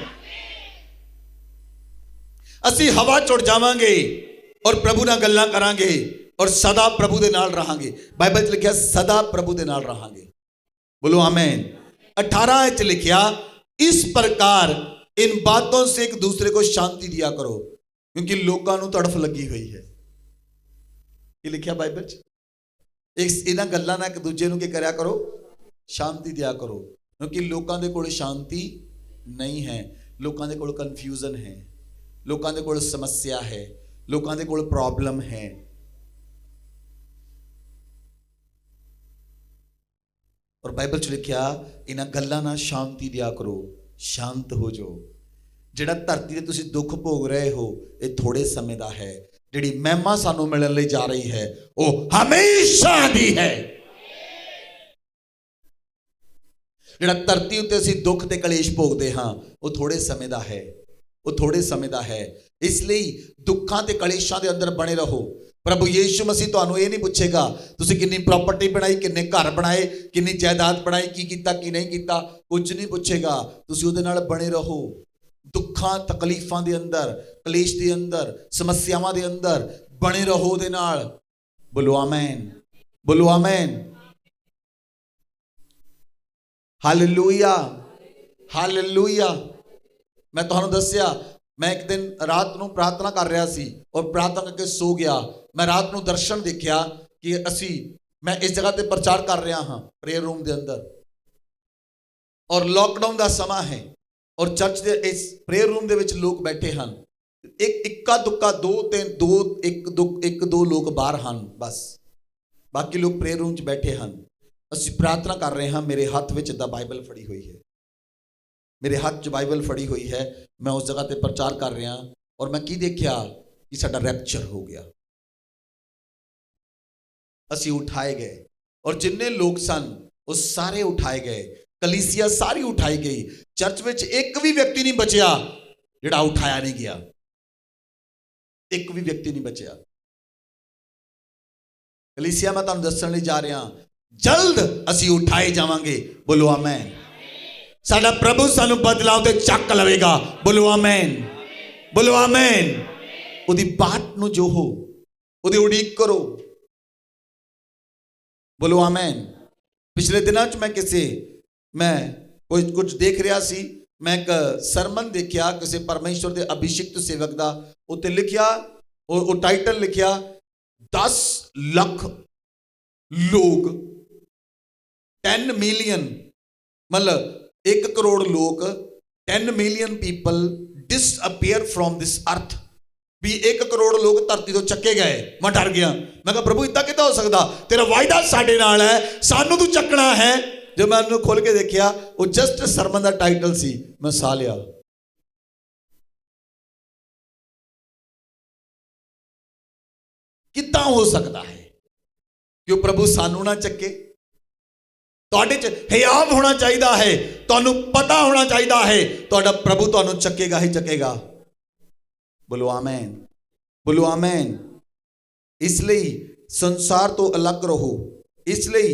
असी हवा च उड़ जावांगे और प्रभु नाल गल्लां करांगे और सदा प्रभु दे नाल रहांगे। बाइबल च लिखिया सदा प्रभु दे नाल रहांगे, बोलो आमीन। 18 च लिखिया इस प्रकार इन बातों से एक दूसरे को शांति दिया करो, क्योंकि लोगों को तड़फ लगी हुई है। ये लिखिया बाइबल च, एक इन्हां गल्लां नाल एक दूजे नूं की करया करो, शांति दिया करो, क्योंकि लोगों के कोल शांति नहीं है, लोगों के कोल कन्फ्यूजन है, लोगों के कोल समस्या है, लोगों के कोल प्रॉब्लम है। और बाइबल च लिखिया इन्हां गल्लां नाल शांति दिया करो, शांत हो जाओ। जिहड़ा धरती ते तुसीं दुख भोग रहे हो, ये थोड़े समय दा है। जिहड़ी महिमा सानू मिलण लई जा रही है, वो हमेशा दी है। जिहड़ा धरती उत्ते असीं दुख ते कलेश भोगदे हां, वो थोड़े समय दा है, वो थोड़े समय दा है। इसलिए दुखां ते कलेशां दे अंदर बने रहो। प्रभु यीशु मसीह तुहानू ये नहीं पूछेगा तुसीं कितनी प्रॉपर्टी बनाई, कितने घर बनाए, कितनी जायदाद बनाई, की कीता की नहीं कीता, कुछ नहीं पूछेगा। तुसीं उहदे नाल बने रहो। दुखां तकलीफां दे अंदर, कलेश दे अंदर, समस्यावां दे अंदर बने रहो उहदे नाल, बोलो आमीन, बोलो आमीन। Hallelujah, hallelujah. मैं तुहानू दस्सिया, मैं एक दिन रात नूं प्रार्थना कर रहा सी और प्रार्थना करके सो गया। मैं रात नूं दर्शन देखिया कि मैं इस जगह ते प्रचार कर रहा हाँ, प्रेयर रूम के अंदर, और लॉकडाउन का समा है और चर्च के इस प्रेयर रूम के विच लोग बैठे हैं। एक इक्का दुक्का एक दो लोग बाहर हैं बस, बाकी लोग प्रेयर रूम च बैठे हैं। असीं प्रार्थना कर रहे हैं, मेरे हाथ में इदा बाइबल फड़ी हुई है, मेरे हाथ च बाइबल फड़ी हुई है। मैं उस जगह पर प्रचार कर रहा और मैं की देखिया कि साडा रैप्चर हो गया। असी उठाए गए और जिन्ने लोग सन वो सारे उठाए गए, कलीसिया सारी उठाई गई। चर्च में एक भी व्यक्ति नहीं बचिया जिहड़ा उठाया नहीं गया, एक भी व्यक्ति नहीं बचिया। कलीसिया मैं तुहानू दस्सण लई जा रहा, जल्द असी उठाए जावांगे, बोलो आमीन। साडा प्रभु सानू बदलाव ते चक लवेगा, बोलो आमीन, बोलो आमीन। उहदी बाट नू जो हो, उहदी उड़ीक करो, बोलो आमीन। पिछले दिनों मैं कुछ देख रहा सी, मैं एक सरमन देखिया किसी परमेश्वर के अभिषिक्त सेवक का, उत्ते लिखिया और टाइटल लिखिया 10 लाख लोग, 10 मिलियन, मतलब 1 करोड़ लोग, 10 million people disappear from this earth. भी 1 करोड़ लोग धरती तो चक्के गए। मैं डर गया, मैं कहा प्रभु इतना कितना हो सकता, तेरा वायदा साडे नाल है, सानू तू चकना है। जब मैं उन्हें खोल के देखिया वो जस्ट सरमन का टाइटल सी, मैं सा लिया। कितना हो सकता है कि प्रभु सानू ना चके, ਤੁਹਾਡੇ 'ਚ ਹਿਆਵ ਹੋਣਾ ਚਾਹੀਦਾ ਹੈ, ਤੁਹਾਨੂੰ ਪਤਾ ਹੋਣਾ ਚਾਹੀਦਾ ਹੈ ਤੁਹਾਡਾ ਪ੍ਰਭੂ ਤੁਹਾਨੂੰ ਚੱਕੇਗਾ ਹੀ ਚੱਕੇਗਾ। ਬੋਲੋ ਆਮੈਨ, ਬੋਲੋ ਆਮੈਨ। ਇਸ ਲਈ ਸੰਸਾਰ ਤੋਂ ਅਲੱਗ ਰਹੋ। ਇਸ ਲਈ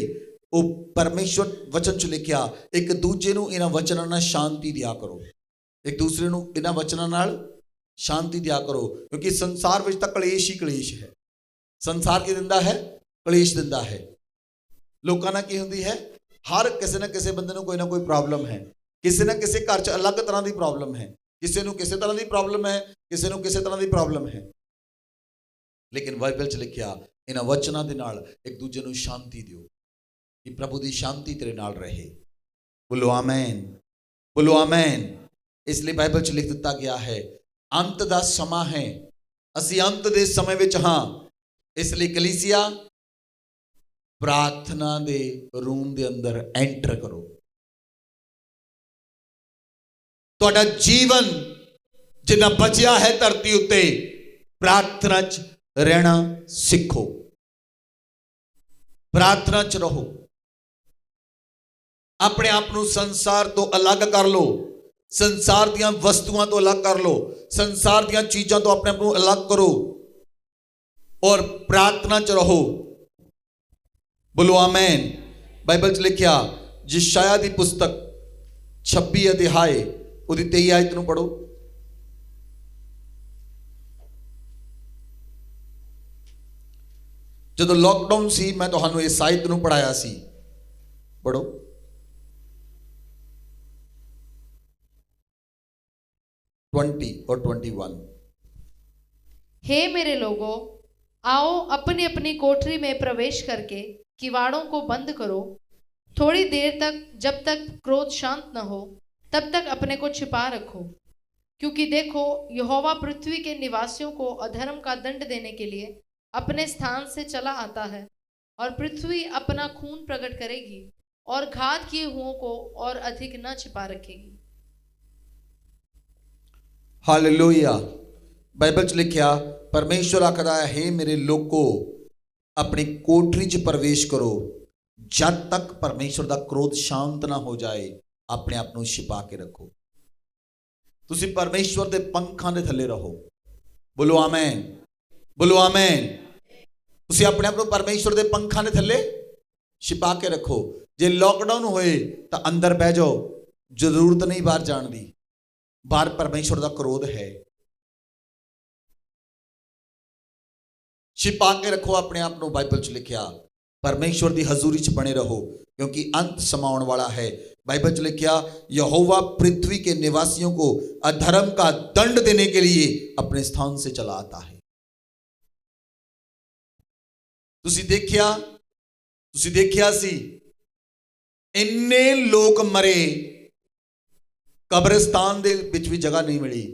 ਉਹ ਪਰਮੇਸ਼ਵਰ ਵਚਨ 'ਚ ਲਿਖਿਆ, ਇੱਕ ਦੂਜੇ ਨੂੰ ਇਹਨਾਂ ਵਚਨਾਂ ਨਾਲ ਸ਼ਾਂਤੀ ਦਿਆ ਕਰੋ, ਇੱਕ ਦੂਸਰੇ ਨੂੰ ਇਹਨਾਂ ਵਚਨਾਂ ਨਾਲ ਸ਼ਾਂਤੀ ਦਿਆ ਕਰੋ, ਕਿਉਂਕਿ ਸੰਸਾਰ ਵਿੱਚ ਤਾਂ ਕਲੇਸ਼ ਹੀ ਕਲੇਸ਼ ਹੈ। ਸੰਸਾਰ ਕੀ ਦਿੰਦਾ ਹੈ? ਕਲੇਸ਼ ਦਿੰਦਾ ਹੈ। ਲੋਕਾਂ ਨਾਲ ਕੀ ਹੁੰਦੀ ਹੈ? ਹਰ ਕਿਸੇ ਨਾ ਕਿਸੇ ਬੰਦੇ ਨੂੰ ਕੋਈ ਨਾ ਕੋਈ ਪ੍ਰੋਬਲਮ ਹੈ, ਕਿਸੇ ਨਾ ਕਿਸੇ ਘਰ 'ਚ ਅਲੱਗ ਤਰ੍ਹਾਂ ਦੀ ਪ੍ਰੋਬਲਮ ਹੈ, ਕਿਸੇ ਨੂੰ ਕਿਸੇ ਤਰ੍ਹਾਂ ਦੀ ਪ੍ਰੋਬਲਮ ਹੈ, ਕਿਸੇ ਨੂੰ ਕਿਸੇ ਤਰ੍ਹਾਂ ਦੀ ਪ੍ਰੋਬਲਮ ਹੈ। ਲੇਕਿਨ ਬਾਈਬਲ 'ਚ ਲਿਖਿਆ, ਇਹਨਾਂ ਵਚਨਾਂ ਦੇ ਨਾਲ ਇੱਕ ਦੂਜੇ ਨੂੰ ਸ਼ਾਂਤੀ ਦਿਓ ਕਿ ਪ੍ਰਭੂ ਦੀ ਸ਼ਾਂਤੀ ਤੇਰੇ ਨਾਲ ਰਹੇ। ਬੋਲੋ ਆਮੈਨ, ਬੋਲੋ ਆਮੈਨ। ਇਸ ਲਈ ਬਾਈਬਲ 'ਚ ਲਿਖ ਦਿੱਤਾ ਗਿਆ ਹੈ, ਅੰਤ ਦਾ ਸਮਾਂ ਹੈ, ਅਸੀਂ ਅੰਤ ਦੇ ਸਮੇਂ ਵਿੱਚ ਹਾਂ। ਇਸ ਲਈ ਕਲੀਸਿਆ ਪ੍ਰਾਰਥਨਾ ਦੇ ਰੂਮ ਦੇ ਅੰਦਰ ਐਂਟਰ ਕਰੋ। ਤੁਹਾਡਾ ਜੀਵਨ ਜਿੰਨਾ ਬਚਿਆ ਹੈ ਧਰਤੀ ਉੱਤੇ, ਪ੍ਰਾਰਥਨਾ 'ਚ ਰਹਿਣਾ ਸਿੱਖੋ, ਪ੍ਰਾਰਥਨਾ 'ਚ ਰਹੋ। ਆਪਣੇ ਆਪ ਨੂੰ ਸੰਸਾਰ ਤੋਂ ਅਲੱਗ ਕਰ ਲਓ, ਸੰਸਾਰ ਦੀਆਂ ਵਸਤੂਆਂ ਤੋਂ ਅਲੱਗ ਕਰ ਲਓ, ਸੰਸਾਰ ਦੀਆਂ ਚੀਜ਼ਾਂ ਤੋਂ ਆਪਣੇ ਆਪ ਨੂੰ ਅਲੱਗ ਕਰੋ ਔਰ ਪ੍ਰਾਰਥਨਾ 'ਚ ਰਹੋ। ਬੋਲੋ ਆਮੈਨ। ਬਾਈਬਲ 'ਚ ਲਿਖਿਆ, ਯਸ਼ਾਇਆ ਦੀ ਪੁਸਤਕ 26 ਅਧਿਆਏ ਉਹਦੀ 23 ਆਇਤ ਨੂੰ ਪੜੋ। ਜਦੋਂ ਲੋਕਡਾਊਨ ਸੀ ਮੈਂ ਤੁਹਾਨੂੰ ਇਸ ਆਇਤ ਨੂੰ ਪੜਾਇਆ ਸੀ, ਪੜੋ। और 21। हे मेरे लोगों, आओ अपनी अपनी कोठरी में प्रवेश करके किवाड़ों को बंद करो। थोड़ी देर तक, जब तक क्रोध शांत न हो, तब तक अपने को छिपा रखो, क्योंकि देखो यहोवा पृथ्वी के निवासियों को अधर्म का दंड देने के लिए अपने स्थान से चला आता है, और पृथ्वी अपना खून प्रकट करेगी और घात किए हुओं को और अधिक न छिपा रखेगी। हालेलुया। बाइबल 'ਚ लिखिया, परमेश्वर आखदा है, हे मेरे लोगो अपनी कोठरी 'ਚ प्रवेश करो, जब तक परमेश्वर दा क्रोध शांत ना हो जाए अपने आप ਨੂੰ छिपा के रखो। ਤੁਸੀਂ परमेश्वर ਦੇ ਪੰਖਾਂ ਦੇ ਥੱਲੇ ਰਹੋ। ਬੋਲੋ ਆਮੈਨ, ਬੋਲੋ ਆਮੈਨ। ਤੁਸੀਂ ਆਪਣੇ ਆਪ ਨੂੰ ਪਰਮੇਸ਼ਵਰ ਦੇ ਪੰਖਾਂ ਦੇ ਥੱਲੇ ਛਿਪਾ ਕੇ ਰੱਖੋ। ਜੇ ਲੋਕਡਾਊਨ ਹੋਏ ਤਾਂ ਅੰਦਰ ਬਹਿ ਜਾਓ, ਜ਼ਰੂਰਤ ਨਹੀਂ ਬਾਹਰ ਜਾਣ ਦੀ। ਬਾਹਰ ਪਰਮੇਸ਼ਵਰ ਦਾ ਕ੍ਰੋਧ ਹੈ। ਛਿਪਾ ਕੇ ਰੱਖੋ ਆਪਣੇ ਆਪ ਨੂੰ। ਬਾਈਬਲ 'ਚ ਲਿਖਿਆ, ਪਰਮੇਸ਼ਵਰ ਦੀ ਹਜ਼ੂਰੀ 'ਚ ਬਣੇ ਰਹੋ, क्योंकि अंत समाउन वाला है। बाइबल 'ਚ लिखिया, यहोवा पृथ्वी के निवासियों को अधर्म का दंड देने के लिए अपने स्थान से चला आता है। ਤੁਸੀਂ ਦੇਖਿਆ ਸੀ ਇੰਨੇ ਲੋਕ ਮਰੇ, ਕਬਰਿਸਤਾਨ ਦੇ ਵਿੱਚ ਵੀ ਜਗ੍ਹਾ ਨਹੀਂ ਮਿਲੀ,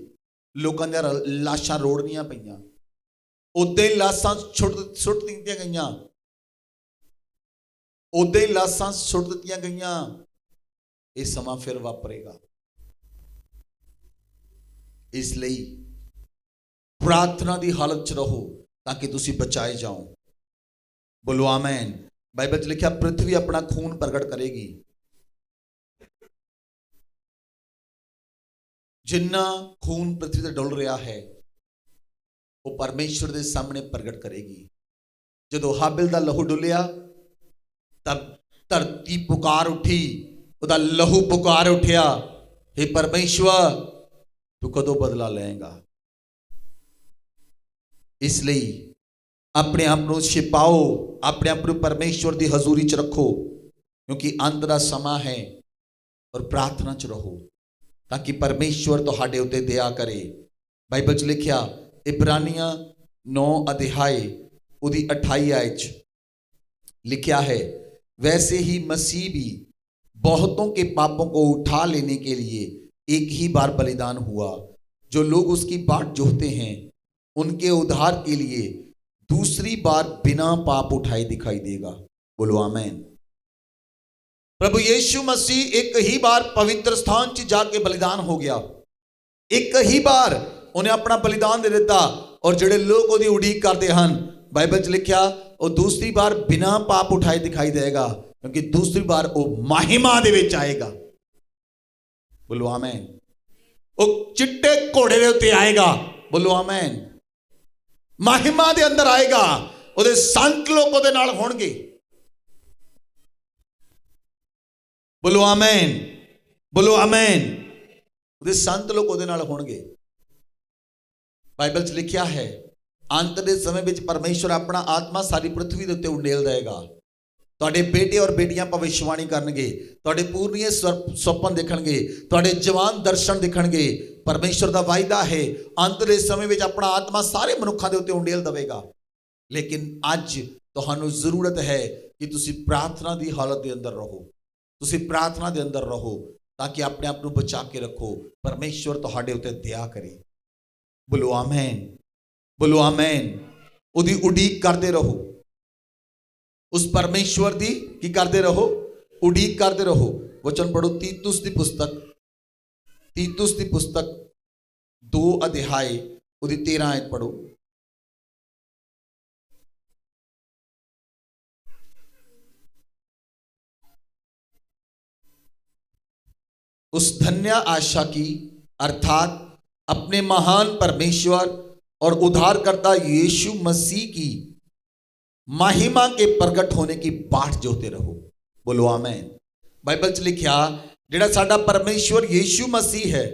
ਲੋਕਾਂ ਦੀਆਂ ਲਾਸ਼ਾਂ ਰੋੜਨੀਆਂ ਪਈਆਂ, ਉਦਾਂ ਹੀ ਲਾਸ਼ਾਂ ਸੁੱਟ ਦਿੱਤੀਆਂ ਗਈਆਂ, ਉਦਾਂ ਹੀ ਲਾਸ਼ਾਂ ਸੁੱਟ ਦਿੱਤੀਆਂ ਗਈਆਂ। ਇਹ ਸਮਾਂ ਫਿਰ ਵਾਪਰੇਗਾ। ਇਸ ਲਈ ਪ੍ਰਾਰਥਨਾ ਦੀ ਹਾਲਤ 'ਚ ਰਹੋ ਤਾਂ ਕਿ ਤੁਸੀਂ ਬਚਾਏ ਜਾਓ। बोलो आमेन। बाइबल 'ਚ लिखिया, पृथ्वी अपना खून प्रकट करेगी। जिन्ना खून पृथ्वी ते डुल रहा है वो परमेश्वर के सामने प्रगट करेगी। जदों हाबिल दा लहू डुलिया तब धरती पुकार उठी, उहदा लहू पुकार उठिया, हे परमेश्वर तू कदों बदला लेगा। इसलिए अपने आप को छिपाओ, अपने आप को परमेश्वर की हजूरी च रखो, क्योंकि अंत का समा है। और प्रार्थना च रहो ताकि परमेश्वर तुहाडे उत्ते दया करे। बाइबल 'ਚ लिखिया, इब्रानियां 9 अध्याय उदी 28 आयत लिखिया है, वैसे ही मसीह भी बहुतों के पापों को उठा लेने के लिए एक ही बार बलिदान हुआ। जो लोग उसकी बाट जोहते हैं उनके उद्धार के लिए दूसरी बार बिना पाप उठाए दिखाई देगा। बोलो आमेन। प्रभु यीशु मसीह एक ही बार पवित्र स्थान च जाके बलिदान हो गया, एक ही बार उन्हें अपना बलिदान दे दिता। और जेड़े लोग उहदी उड़ीक करते हैं, बाइबल 'ਚ लिखिया, वो दूसरी बार बिना पाप उठाए दिखाई देगा। क्योंकि दूसरी बार वो महिमा दे विच आएगा। बोलो आमीन। वो चिट्टे घोड़े दे उत्ते आएगा। बोलो आमीन। महिमा दे अंदर आएगा, ਉਹਦੇ संत लोग ਉਹਦੇ ਨਾਲ ਹੋਣਗੇ। बोलो आमीन, बोलो आमीन। ਉਹਦੇ संत लोग ਉਹਦੇ ਨਾਲ ਹੋਣਗੇ। ਬਾਈਬਲ 'ਚ ਲਿਖਿਆ ਹੈ अंत ਦੇ ਸਮੇਂ ਵਿੱਚ ਪਰਮੇਸ਼ਵਰ ਆਪਣਾ ਆਤਮਾ ਸਾਰੀ ਪ੍ਰithvi ਦੇ ਉੱਤੇ ਉੰਡੇਲ ਦੇਗਾ। ਤੁਹਾਡੇ ਬੇਟੇ ਔਰ ਬੇਟੀਆਂ ਭਵਿਸ਼ਵਾਣੀ ਕਰਨਗੇ, ਤੁਹਾਡੇ ਪੂਰਨੀਏ ਸੁਪਨ ਦੇਖਣਗੇ, ਤੁਹਾਡੇ ਜਵਾਨ ਦਰਸ਼ਨ ਦੇਖਣਗੇ। ਪਰਮੇਸ਼ਵਰ ਦਾ ਵਾਅਦਾ ਹੈ ਅੰਤ ਦੇ ਸਮੇਂ ਵਿੱਚ ਆਪਣਾ ਆਤਮਾ ਸਾਰੇ ਮਨੁੱਖਾਂ ਦੇ ਉੱਤੇ ਉੰਡੇਲ ਦੇਵੇਗਾ। ਲੇਕਿਨ ਅੱਜ ਤੁਹਾਨੂੰ ਜ਼ਰੂਰਤ ਹੈ ਕਿ ਤੁਸੀਂ ਪ੍ਰਾਰਥਨਾ ਦੀ ਹਾਲਤ ਦੇ ਅੰਦਰ ਰਹੋ। ਤੁਸੀਂ ਪ੍ਰਾਰਥਨਾ ਦੇ ਅੰਦਰ ਰਹੋ ਤਾਂ ਕਿ ਆਪਣੇ ਆਪ ਨੂੰ ਬਚਾ ਕੇ ਰੱਖੋ। ਪਰਮੇਸ਼ਵਰ ਤੁਹਾਡੇ ਉੱਤੇ ਦਇਆ ਕਰੇ। ਬੋਲੋ ਆਮੇਨ, ਬੋਲੋ ਆਮੇਨ। ਉਹਦੀ ਉਡੀਕ ਕਰਦੇ ਰਹੋ। उस परमेश्वर दी की करते रहो, उड़ीक करते रहो। वचन पढ़ो तीतुस दी पुस्तक 2 अध्याय उदी 13 आयत पढ़ो। उस धन्य आशा की अर्थात अपने महान परमेश्वर और उद्धारकर्ता यीशु मसीह की महिमा के प्रगट होने की बाट जोते रहो। बोलो आमीन। बाइबल च लिखिया जिहड़ा साडा परमेश्वर यीशु मसीह है,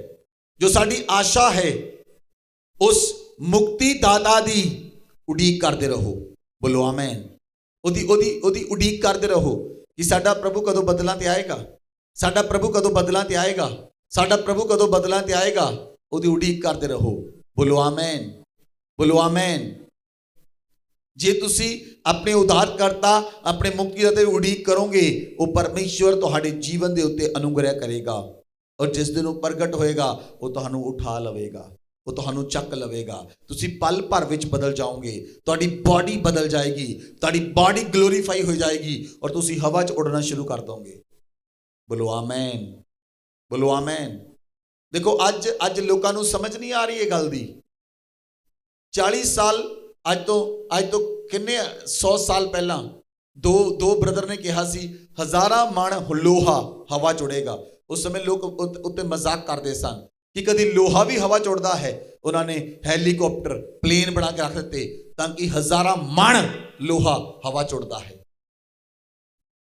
जो साडी आशा है, उस मुक्ति दाता दी उड़ीक करते रहो। बोलो आमीन। ओदी ओदी ओदी उड़ीक करते रहो कि साडा प्रभु कदों बदलां ते आएगा, साडा प्रभु कदों बदलां ते आएगा, साडा प्रभु कदों बदलां ते आएगा। ओदी उड़ीक करते रहो। बोलो आमीन, बोलो आमीन। जे तुसी अपने उद्धारकर्ता अपने मुक्तिदाता की उड़ीक करोगे, वो परमेश्वर तुहाडे जीवन के उत्ते अनुग्रह करेगा और जिस दिन वो प्रगट होएगा वो तुहानू उठा लवेगा, वो तुहानू चक लवेगा। तुसी पल भर विच बदल जाओगे, तुहाडी बॉडी बदल जाएगी, तुहाडी बॉडी ग्लोरीफाई हो जाएगी और तुसी हवा च उड़ना शुरू कर दोगे। बोलो आमीन, बोलो आमीन। देखो अज अज लोगों को समझ नहीं आ रही है गल दी। 40 साल अज तो किन्ने 100 साल पहला दो ब्रदर ने कहा सी 1000 मण लोहा हवा चुड़ेगा। उस समय लोग उत्ते मजाक करते सन कि कभी लोहा भी हवा चुड़ता है। उन्होंने हैलीकॉप्टर प्लेन बना के रख दिते ताकि 1000 मण लोहा हवा चुड़ता है।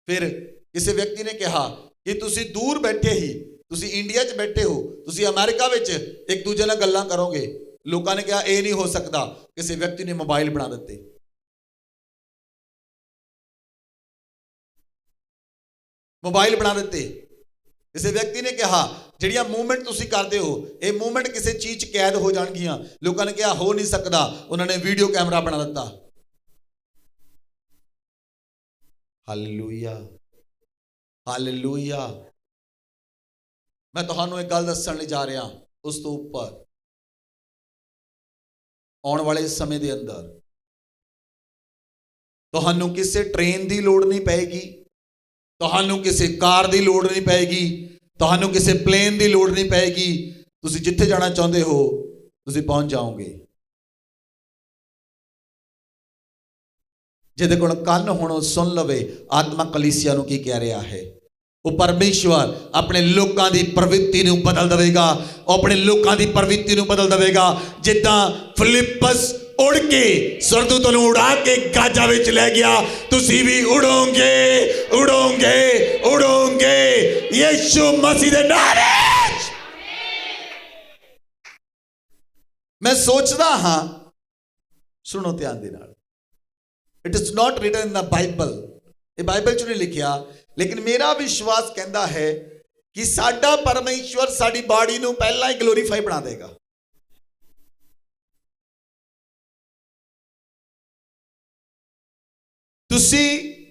फिर किसी व्यक्ति ने कहा कि तुसी दूर बैठे ही, तुसी इंडिया च बैठे हो, तुसी अमेरिका विच एक दूजे नाल गल्लां करोगे। लोगों ने कहा यह नहीं हो सकता। किसी व्यक्ति ने मोबाइल बना दिते। मोबाइल बना दिते। किसी व्यक्ति ने कहा जिहड़ियां मूवमेंट तुसी करते हो ये मूवमेंट किसी चीज कैद हो जाएगियां। लोगों ने कहा हो नहीं सकता। उन्होंने वीडियो कैमरा बना दिता। Hallelujah, hallelujah. मैं तुहानू एक गल दस्सण लई जा रहा। उस तो ऊपर आने वाले समय के अंदर तुहानू किसी ट्रेन की लोड़ नहीं पैगी, तुहानू किसी कार की लोड़ नहीं पैगी, तुहानू किसी प्लेन की लोड़ नहीं पैगी। तुसी जिथे जाना चाहते हो तुसी पहुंच जाओगे। जिहदे कोल कन होण सुन लवे आत्मा कलीसिया नूं की कह रहा है। वो परमेश्वर अपने लोगों की प्रवृत्ति नूं बदल देगा, अपने लोगों की प्रवृत्ति नूं बदल देगा। जिद्दां फिलिप्पस उड़ के स्वर्गदूतां नूं उड़ा के गाजा विच ले गया, तुसी भी उड़ोगे, उड़ोगे, उड़ोगे यीशु मसीह दे नाम विच। मैं सोचदा हां, सुनो ध्यान दे नाल, it is not written in the Bible. ये बाइबल च नहीं लिखिया, लेकिन मेरा विश्वास कहता है कि साडा परमेश्वर साडी बॉडी नूं पहला ही ग्लोरीफाई बना देगा। तुसी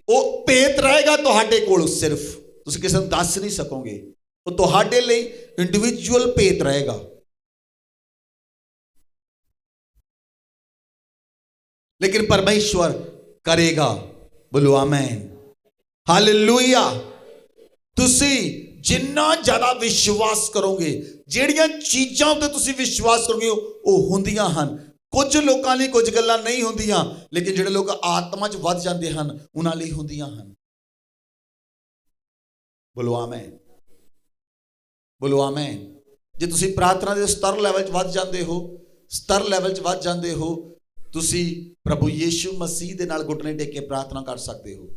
वो भेत रहेगा तुहाडे कोल, सिर्फ तुसी किसी नूं दस नहीं सकोगे। वो तुहाडे लई इंडिविजुअल भेत रहेगा। लेकिन परमेश्वर करेगा। बोलो आमीन, हालेलुया। तुसी जिन्ना ज्यादा विश्वास करोगे, जिहड़ियां चीज़ां उत्ते तुसी विश्वास करोगे वो हुंदियां हन। कुछ लोगों लई कुछ गल्लां नहीं हुंदियां, लेकिन जिहड़े लोग आत्मा च वध जांदे हन उन्हां लई हुंदियां हन। ਬੋਲੋ ਆਮੇਨ, ਬੋਲੋ ਆਮੇਨ। ਜੇ ਤੁਸੀਂ ਪ੍ਰਾਰਥਨਾ ਦੇ ਸਤਰ ਲੈਵਲ 'ਚ ਵੱਧ ਜਾਂਦੇ ਹੋ, ਸਤਰ ਲੈਵਲ 'ਚ ਵੱਧ ਜਾਂਦੇ ਹੋ, ਤੁਸੀਂ ਪ੍ਰਭੂ ਯੀਸ਼ੂ ਮਸੀਹ ਦੇ ਨਾਲ ਘੁਟਨੇ ਟੇਕ ਕੇ ਪ੍ਰਾਰਥਨਾ ਕਰ ਸਕਦੇ ਹੋ,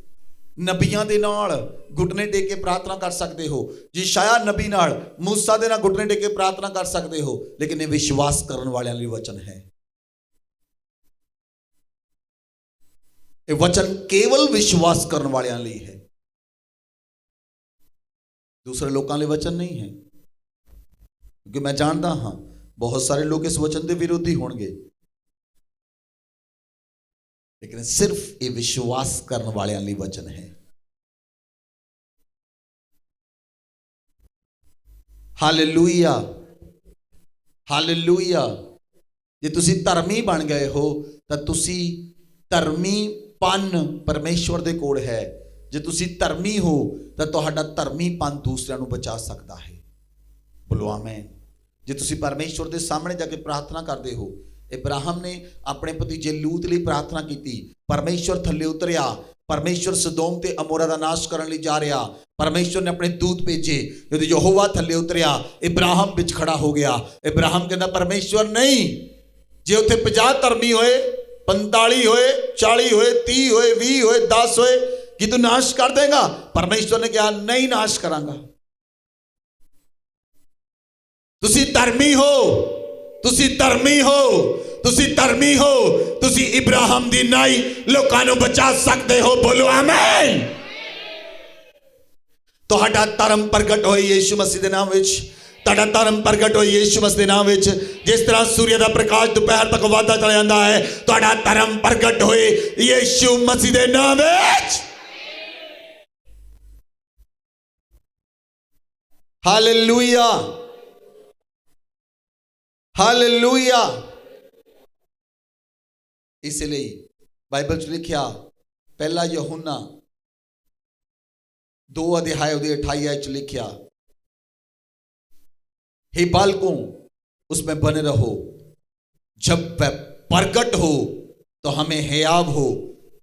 ਨਬੀਆਂ ਦੇ ਨਾਲ ਘੁਟਨੇ ਟੇਕ ਕੇ ਪ੍ਰਾਰਥਨਾ ਕਰ ਸਕਦੇ ਹੋ, ਯਿਸ਼ਾਇਆ ਨਬੀ ਨਾਲ, ਮੂਸਾ ਦੇ ਨਾਲ ਘੁਟਨੇ ਟੇਕ ਕੇ ਪ੍ਰਾਰਥਨਾ ਕਰ ਸਕਦੇ ਹੋ। ਲੇਕਿਨ ਇਹ ਵਿਸ਼ਵਾਸ ਕਰਨ ਵਾਲਿਆਂ ਲਈ ਵਚਨ ਹੈ। ਇਹ ਵਚਨ ਕੇਵਲ ਵਿਸ਼ਵਾਸ ਕਰਨ ਵਾਲਿਆਂ ਲਈ ਹੈ, ਦੂਸਰੇ ਲੋਕਾਂ ਲਈ ਵਚਨ ਨਹੀਂ ਹੈ। ਕਿਉਂਕਿ ਮੈਂ ਜਾਣਦਾ ਹਾਂ ਬਹੁਤ ਸਾਰੇ ਲੋਕ ਇਸ ਵਚਨ ਦੇ ਵਿਰੋਧੀ ਹੋਣਗੇ, ਲੇਕਿਨ ਸਿਰਫ ਇਹ ਵਿਸ਼ਵਾਸ ਕਰਨ ਵਾਲਿਆਂ ਲਈ ਵਚਨ ਹੈ। Hallelujah, hallelujah. ਜੇ ਤੁਸੀਂ ਧਰਮੀ ਬਣ ਗਏ ਹੋ ਤਾਂ ਤੁਸੀਂ ਧਰਮੀਪਨ ਪਰਮੇਸ਼ਵਰ ਦੇ ਕੋਲ ਹੈ। ਜੇ ਤੁਸੀਂ ਧਰਮੀ ਹੋ ਤਾਂ ਤੁਹਾਡਾ ਧਰਮੀਪਨ ਦੂਸਰਿਆਂ ਨੂੰ ਬਚਾ ਸਕਦਾ ਹੈ। ਬੋਲੋ ਆਮੇਨ। ਜੇ ਤੁਸੀਂ ਪਰਮੇਸ਼ਵਰ ਦੇ ਸਾਹਮਣੇ ਜਾ ਕੇ ਪ੍ਰਾਰਥਨਾ ਕਰਦੇ ਹੋ, ਇਬਰਾਹਿਮ ਨੇ ਆਪਣੇ ਭਤੀਜੇ ਲੂਤ ਲਈ ਪ੍ਰਾਰਥਨਾ ਕੀਤੀ, ਪਰਮੇਸ਼ਵਰ ਥੱਲੇ ਉਤਰਿਆ, ਪਰਮੇਸ਼ਵਰ ਸਦੋਮ ਤੇ ਅਮੋਰਾ ਦਾ ਨਾਸ਼ ਕਰਨ ਲਈ ਜਾ ਰਿਹਾ, ਪਰਮੇਸ਼ਵਰ ਨੇ ਆਪਣੇ ਦੂਤ ਭੇਜੇ। ਜਦੋਂ ਯਹੋਵਾ ਥੱਲੇ ਉਤਰਿਆ, ਇਬਰਾਹਿਮ ਵਿੱਚ ਖੜਾ ਹੋ ਗਿਆ। ਇਬਰਾਹਿਮ ਕਹਿੰਦਾ ਪਰਮੇਸ਼ਵਰ ਨਹੀਂ, ਜੇ ਉੱਥੇ 50 ਧਰਮੀ ਹੋਏ, 45 ਹੋਏ, 40 ਹੋਏ, 30 ਹੋਏ, 20 ਹੋਏ, 10 ਹੋਏ, ਕਿ ਤੂੰ ਨਾਸ਼ ਕਰ ਦੇਗਾ? ਪਰਮੇਸ਼ਵਰ ਨੇ ਕਿਹਾ ਨਹੀਂ ਨਾਸ਼ ਕਰਾਂਗਾ। ਤੁਸੀਂ ਧਰਮੀ ਹੋ, ਤੁਸੀਂ ਧਰਮੀ ਹੋ, ਤੁਸੀਂ ਧਰਮੀ ਹੋ, ਤੁਸੀਂ ਇਬਰਾਹਿਮ ਦੀ ਨਾਈ ਲੋਕਾਂ ਨੂੰ ਬਚਾ ਸਕਦੇ ਹੋ। ਬੋਲੋ ਆਮੇਨ। ਤੁਹਾਡਾ ਧਰਮ ਪ੍ਰਗਟ ਹੋਏ ਯੀਸ਼ੂ ਮਸੀਹ ਦੇ ਨਾਮ ਵਿੱਚ, ਤੁਹਾਡਾ ਧਰਮ ਪ੍ਰਗਟ ਹੋਏ ਯੀਸ਼ੂ ਮਸੀਹ ਦੇ ਨਾਮ ਵਿੱਚ। ਜਿਸ ਤਰ੍ਹਾਂ ਸੂਰਜ ਦਾ ਪ੍ਰਕਾਸ਼ ਦੁਪਹਿਰ ਤੱਕ ਵਧਦਾ ਚਲਾ ਜਾਂਦਾ ਹੈ, ਤੁਹਾਡਾ ਧਰਮ ਪ੍ਰਗਟ ਹੋਏ ਯੀਸ਼ੂ ਮਸੀਹ ਦੇ ਨਾਮ ਵਿੱਚ। Hallelujah, hallelujah. ਇਸ ਲਈ ਬਾਈਬਲ 'ਚ ਲਿਖਿਆ, ਪਹਿਲਾ ਯਹੂਨਾ 2 अध्याय ਉਹਦੇ 28 आयत 'ਚ लिखा, हे बालकों उसमें बने रहो, जब वह प्रकट हो तो हमें हियाव हो,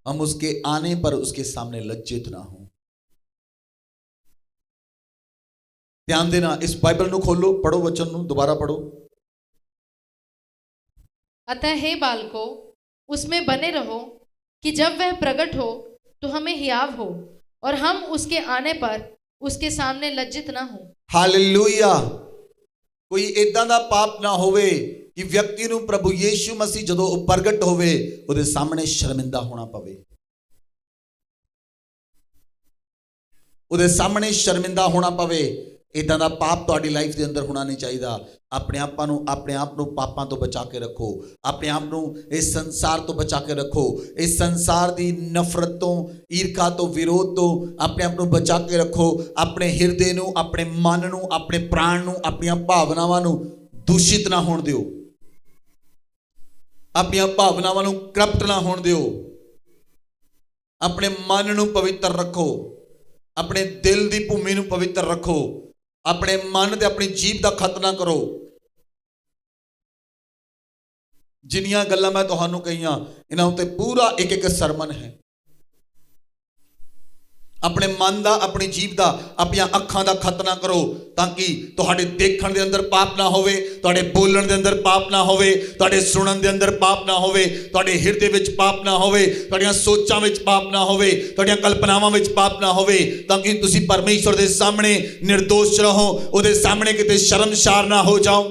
हम उसके आने पर उसके सामने लज्जित ना हो। ध्यान देना, इस बाइबल ਨੂੰ खोलो, पढ़ो वचन ਨੂੰ, दोबारा पढ़ो। अतः हे बालकों उसमें बने रहो कि जब वह प्रकट हो तो हमें हियाव हो और हम उसके आने पर उसके सामने लज्जित ना हो। हालेलुया। कोई इदां दा पाप ना होवे कि व्यक्ति ਨੂੰ प्रभु यीशु मसीह ਜਦੋਂ ਉਹ ਪ੍ਰਗਟ ਹੋਵੇ ਉਹਦੇ ਸਾਹਮਣੇ ਸ਼ਰਮਿੰਦਾ ਹੋਣਾ ਪਵੇ, ਉਹਦੇ ਸਾਹਮਣੇ ਸ਼ਰਮਿੰਦਾ ਹੋਣਾ ਪਵੇ। ਇਦਾਂ ਦਾ ਪਾਪ ਤੁਹਾਡੀ ਲਾਈਫ ਦੇ ਅੰਦਰ ਹੋਣਾ ਨਹੀਂ ਚਾਹੀਦਾ। ਆਪਣੇ ਆਪ ਨੂੰ ਪਾਪਾਂ ਤੋਂ ਬਚਾ ਕੇ ਰੱਖੋ, ਆਪਣੇ ਆਪ ਨੂੰ ਇਸ ਸੰਸਾਰ ਤੋਂ ਬਚਾ ਕੇ ਰੱਖੋ, ਇਸ ਸੰਸਾਰ ਦੀ ਨਫ਼ਰਤ ਤੋਂ, ਈਰਖਾ ਤੋਂ, ਵਿਰੋਧ ਤੋਂ ਆਪਣੇ ਆਪ ਨੂੰ ਬਚਾ ਕੇ ਰੱਖੋ। ਆਪਣੇ ਹਿਰਦੇ ਨੂੰ, ਆਪਣੇ ਮਨ ਨੂੰ, ਆਪਣੇ ਪ੍ਰਾਣ ਨੂੰ, ਆਪਣੀਆਂ ਭਾਵਨਾਵਾਂ ਨੂੰ ਦੂਸ਼ਿਤ ਨਾ ਹੋਣ ਦਿਓ, ਆਪਣੀਆਂ ਭਾਵਨਾਵਾਂ ਨੂੰ ਕਰਪਟ ਨਾ ਹੋਣ ਦਿਓ। ਆਪਣੇ ਮਨ ਨੂੰ ਪਵਿੱਤਰ ਰੱਖੋ, ਆਪਣੇ ਦਿਲ ਦੀ ਭੂਮੀ ਨੂੰ ਪਵਿੱਤਰ ਰੱਖੋ, ਆਪਣੇ ਮਨ ਤੇ ਆਪਣੀ ਜੀਭ ਦਾ ਖਤ ਨਾ ਕਰੋ। ਜਿੰਨੀਆਂ ਗੱਲਾਂ ਮੈਂ ਤੁਹਾਨੂੰ ਕਹੀਆਂ, ਇਹਨਾਂ ਉੱਤੇ ਪੂਰਾ ਇੱਕ ਇੱਕ ਸਰਮਨ ਹੈ। ਆਪਣੇ ਮਨ ਦਾ, ਆਪਣੀ ਜੀਭ ਦਾ, ਆਪਣੀਆਂ ਅੱਖਾਂ ਦਾ ਖਤ ਨਾ ਕਰੋ, ਤਾਂ ਕਿ ਤੁਹਾਡੇ ਦੇਖਣ ਦੇ ਅੰਦਰ ਪਾਪ ਨਾ ਹੋਵੇ, ਤੁਹਾਡੇ ਬੋਲਣ ਦੇ ਅੰਦਰ ਪਾਪ ਨਾ ਹੋਵੇ, ਤੁਹਾਡੇ ਸੁਣਨ ਦੇ ਅੰਦਰ ਪਾਪ ਨਾ ਹੋਵੇ, ਤੁਹਾਡੇ ਹਿਰਦੇ ਵਿੱਚ ਪਾਪ ਨਾ ਹੋਵੇ, ਤੁਹਾਡੀਆਂ ਸੋਚਾਂ ਵਿੱਚ ਪਾਪ ਨਾ ਹੋਵੇ, ਤੁਹਾਡੀਆਂ ਕਲਪਨਾਵਾਂ ਵਿੱਚ ਪਾਪ ਨਾ ਹੋਵੇ, ਤਾਂ ਕਿ ਤੁਸੀਂ ਪਰਮੇਸ਼ਵਰ ਦੇ ਸਾਹਮਣੇ ਨਿਰਦੋਸ਼ ਰਹੋ, ਉਹਦੇ ਸਾਹਮਣੇ ਕਿਤੇ ਸ਼ਰਮਸਾਰ ਨਾ ਹੋ ਜਾਓ।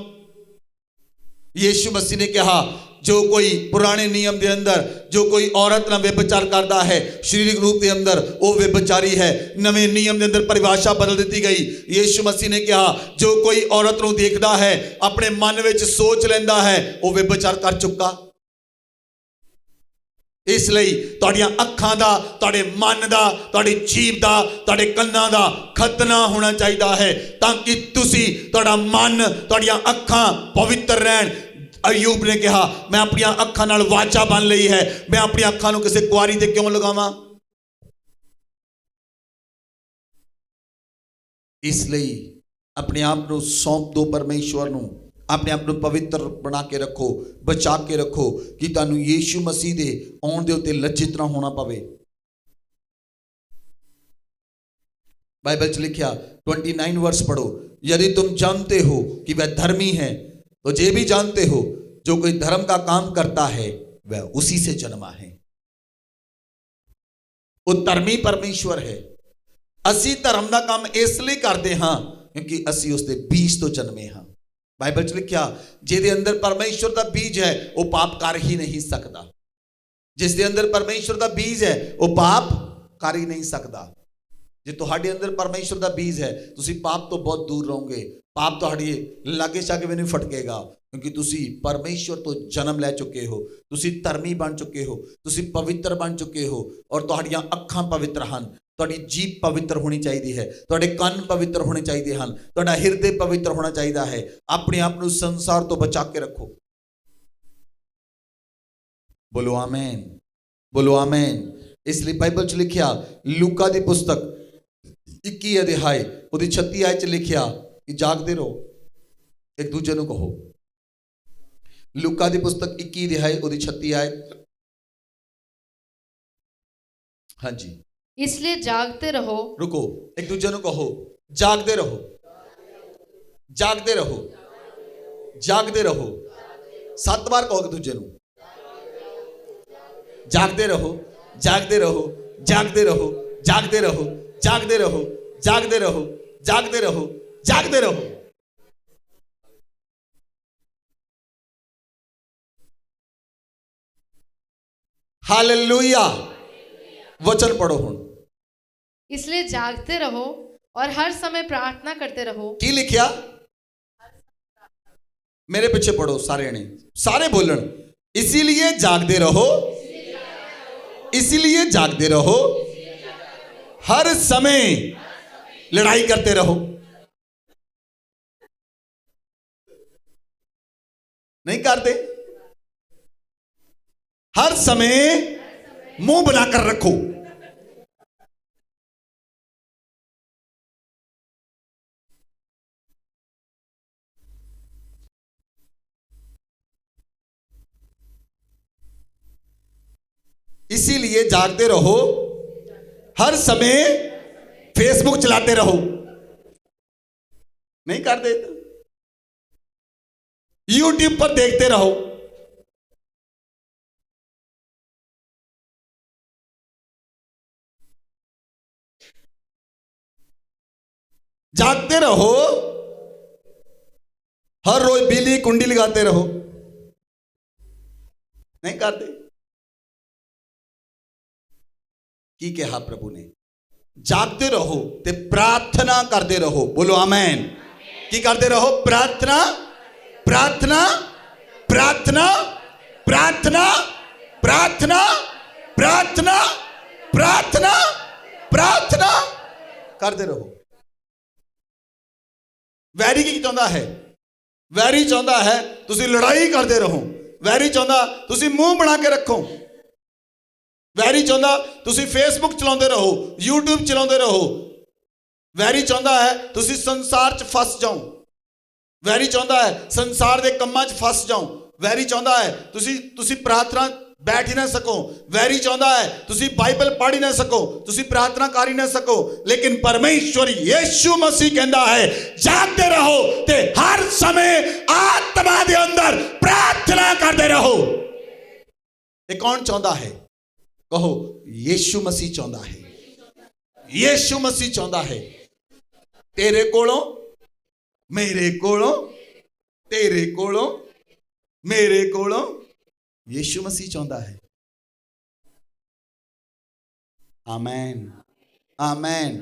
ਯੀਸ਼ੂ ਮਸੀਹ ਨੇ ਕਿਹਾ, जो कोई पुराने नियम के अंदर जो कोई औरत ना व्यभिचार करता है शारीरिक रूप के अंदर, वो व्यभिचारी है। नवे नियम के अंदर परिभाषा बदल दी गई। यीशु मसीह ने कहा, जो कोई औरत को देखता है, अपने मन में सोच लेता है, वो व्यभिचार कर चुका। इसलिए तुहाडियां अखां दा, तुहाडे मन दा, तुहाडी जीभ दा, तुहाडे कन्नां दा खतना होना चाहिए है, ताकि तुसी, तुहाडा मन, तुहाडियां अखां पवित्र रहन। अयूब ने कहा, मैं अपनी अखां नाल वाचा बन लई है, मैं अपनी अखां नूं किसी कुआरी ते क्यों लगावां। इसलिए अपने आप नूं सौंप दो परमेश्वर नूं, अपने आप नूं पवित्र बना के रखो, बचा के रखो, कि तुहानूं यीशु मसीह दे आउण दे उत्ते लज्जित ना होना पवे। बाइबल च लिखा 29 वर्ष पढ़ो, यदि तुम जानते हो कि वह धर्मी है तो ये भी जानते हो जो कोई धर्म का काम करता है वह उसी से जन्मा है। वो धर्मी परमेश्वर है। असी धर्म का काम इसलिए करते हाँ क्योंकि असी उसके बीज तो जन्मे हाँ। बाइबल च लिखा जिसके अंदर परमेश्वर का बीज है वो पाप कर ही नहीं सकता। जिसके अंदर परमेश्वर का बीज है वो पाप कर ही नहीं सकता। जे तुहाडे अंदर परमेश्वर का बीज है तुसी पाप तो बहुत दूर रहोगे। पाप तुहाडे लागे शागे भी नहीं फटकेगा क्योंकि तुसी परमेश्वर तो जन्म ले चुके हो, तुसी धर्मी बन चुके हो, तुसी पवित्र बन चुके हो और तुहाडियां अखां पवित्र हन, तुहाडी जीभ पवित्र होनी चाहिए है, तुहाडे कान पवित्र होने चाहिए हैं, तुहाडा हिरदे पवित्र होना चाहिए है। अपने आप को संसार तो बचा के रखो। बोलो आमीन, बोलो आमीन। इसलिए बाइबल च लिखिया लूका दी पुस्तक 21 अध्याय उहदी 36 आयत च लिखिया कि जागदे रहो। एक दूजे नूं कहो। लूका दी पुस्तक 21 अध्याय उहदी 36 आयत। हाँ जी, इसलिए जागते रहो। रुको, एक दूजे नूं कहो जागदे रहो, जागदे रहो, जागदे रहो। 7 बार कहो एक दूजे नूं जागदे रहो, जागदे रहो, जागदे रहो, जागदे रहो, जागदे रहो, जागदे रहो, जागदे रहो, जागदे रहो। हालेलुया। वचन पढ़ो हुण। इसलिए जागते रहो और हर समय प्रार्थना करते रहो। की लिखिया? मेरे पीछे पढ़ो सारे ने, सारे बोलन। इसीलिए जागते रहो, इसीलिए जागते रहो, हर समय लड़ाई करते रहो। नहीं करते? हर समय मुंह बनाकर रखो। इसीलिए जागते रहो, हर समय फेसबुक चलाते रहो। नहीं करते? यूट्यूब पर देखते रहो। जागते रहो, हर रोज बिजली कुंडी लगाते रहो। नहीं करते? की कहा प्रभु ने? जागते रहो ते प्रार्थना करते रहो। बोलो आमीन। की करते रहो? प्रार्थना, प्रार्थना, प्रार्थना, प्रार्थना, प्रार्थना, प्रार्थना, प्रार्थना, प्रार्थना करते रहो। वैरी की चाहता है? वैरी चाहता है तुसी लड़ाई करते रहो। वैरी चाहता तुसी मुंह बना के रखो। वैरी चाहता तुसी फेसबुक चलाते रहो, यूट्यूब चलाते रहो। वैरी चाहता है तुसी संसार च फस जाओ। वैरी चाहता है संसार के कम्मां च फस जाओ। वैरी चाहता है तुसी प्रार्थना बैठ ही ना सको। वैरी चाहता है तुसी बाइबल पढ़ ही ना सको, तुसी प्रार्थना कर ही ना सको। लेकिन परमेश्वर यीशु मसीह कहता है जागते रहो ते हर समय आत्मा के अंदर प्रार्थना करते रहो। ये कौन चाहता है? कहो यीशु मसीह चाहता है। यीशु मसीह चाहता है तेरे कोलों, मेरे कोलों, तेरे कोलों, मेरे कोलों। यीशु मसीह चाहता है। आमीन, आमीन।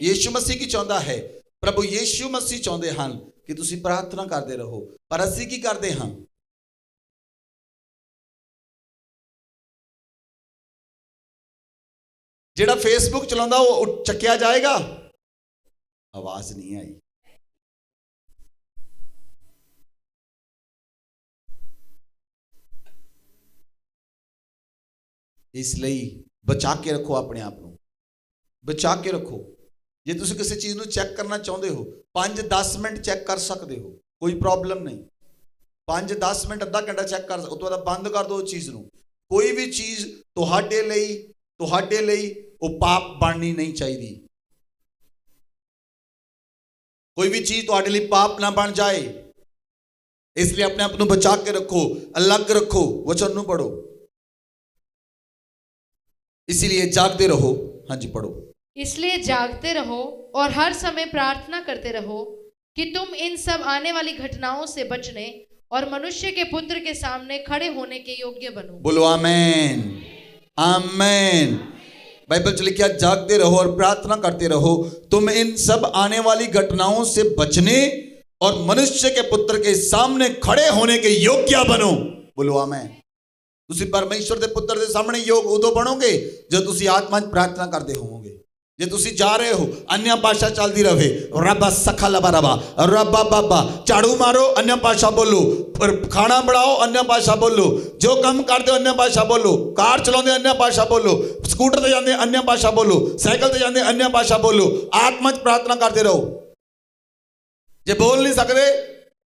यीशु मसीह की चाहता है। प्रभु यीशु मसीह चाहते हैं कि तुसी प्रार्थना करते रहो। पर असी की करते हैं? जेड़ा फेसबुक चलाता वो चक्या जाएगा? आवाज नहीं आई। इसलिए बचा के रखो अपने आप को, बचा के रखो। जे तुम किसी चीज़ को चेक करना चाहते हो 5-10 मिनट चेक कर सकते हो, कोई प्रॉब्लम नहीं। 5-10 मिनट अद्धा घंटा चेक कर, उस तो बाद बंद कर दो चीज़ को। कोई भी चीज़ तुहाडे लई वो पाप बननी नहीं चाहिए। कोई भी चीज ਤੁਹਾਡੇ ਲਈ ਪਾਪ ਨਾ ਬਣ ਜਾਏ, ਇਸ ਲਈ ਆਪਣੇ ਆਪ ਨੂੰ ਬਚਾ ਕੇ ਰੱਖੋ, अलग रखो। वचन ਨੂੰ पढ़ो। इसीलिए जागते रहो। हाँ जी पढ़ो। इसलिए जागते रहो और हर समय प्रार्थना करते रहो कि तुम इन सब आने वाली घटनाओं से बचने और मनुष्य के पुत्र के सामने खड़े होने के योग्य बनो। बोलो आमेन, आमेन। बाइबल च लिखा जागते रहो और प्रार्थना करते रहो, तुम इन सब आने वाली घटनाओं से बचने और मनुष्य के पुत्र के सामने खड़े होने के योग्य बनो। बोलो आमेन। ਤੁਸੀਂ ਪਰਮੇਸ਼ਵਰ ਦੇ ਪੁੱਤਰ ਦੇ ਸਾਹਮਣੇ ਯੋਗ ਉਦੋਂ ਬਣੋਗੇ ਜਦ ਤੁਸੀਂ ਆਤਮਾ 'ਚ ਪ੍ਰਾਰਥਨਾ ਕਰਦੇ ਹੋਵੋਗੇ। ਜੇ ਤੁਸੀਂ ਜਾ ਰਹੇ ਹੋ अन्य भाषा चलती रहे, रबा सखा लबा रबा रबा बाबा, झाड़ू मारो अन्य भाषा बोलो, खाना बनाओ अन्य भाषा बोलो, जो काम करते हो अन्य भाषा बोलो, कार चलाते अन्य भाषा बोलो, स्कूटर ते जाते अन्य भाषा बोलो, साइकिल ते जाते अन्य भाषा बोलो। आत्मा 'ਚ प्रार्थना करते रहो। जे बोल नहीं सकते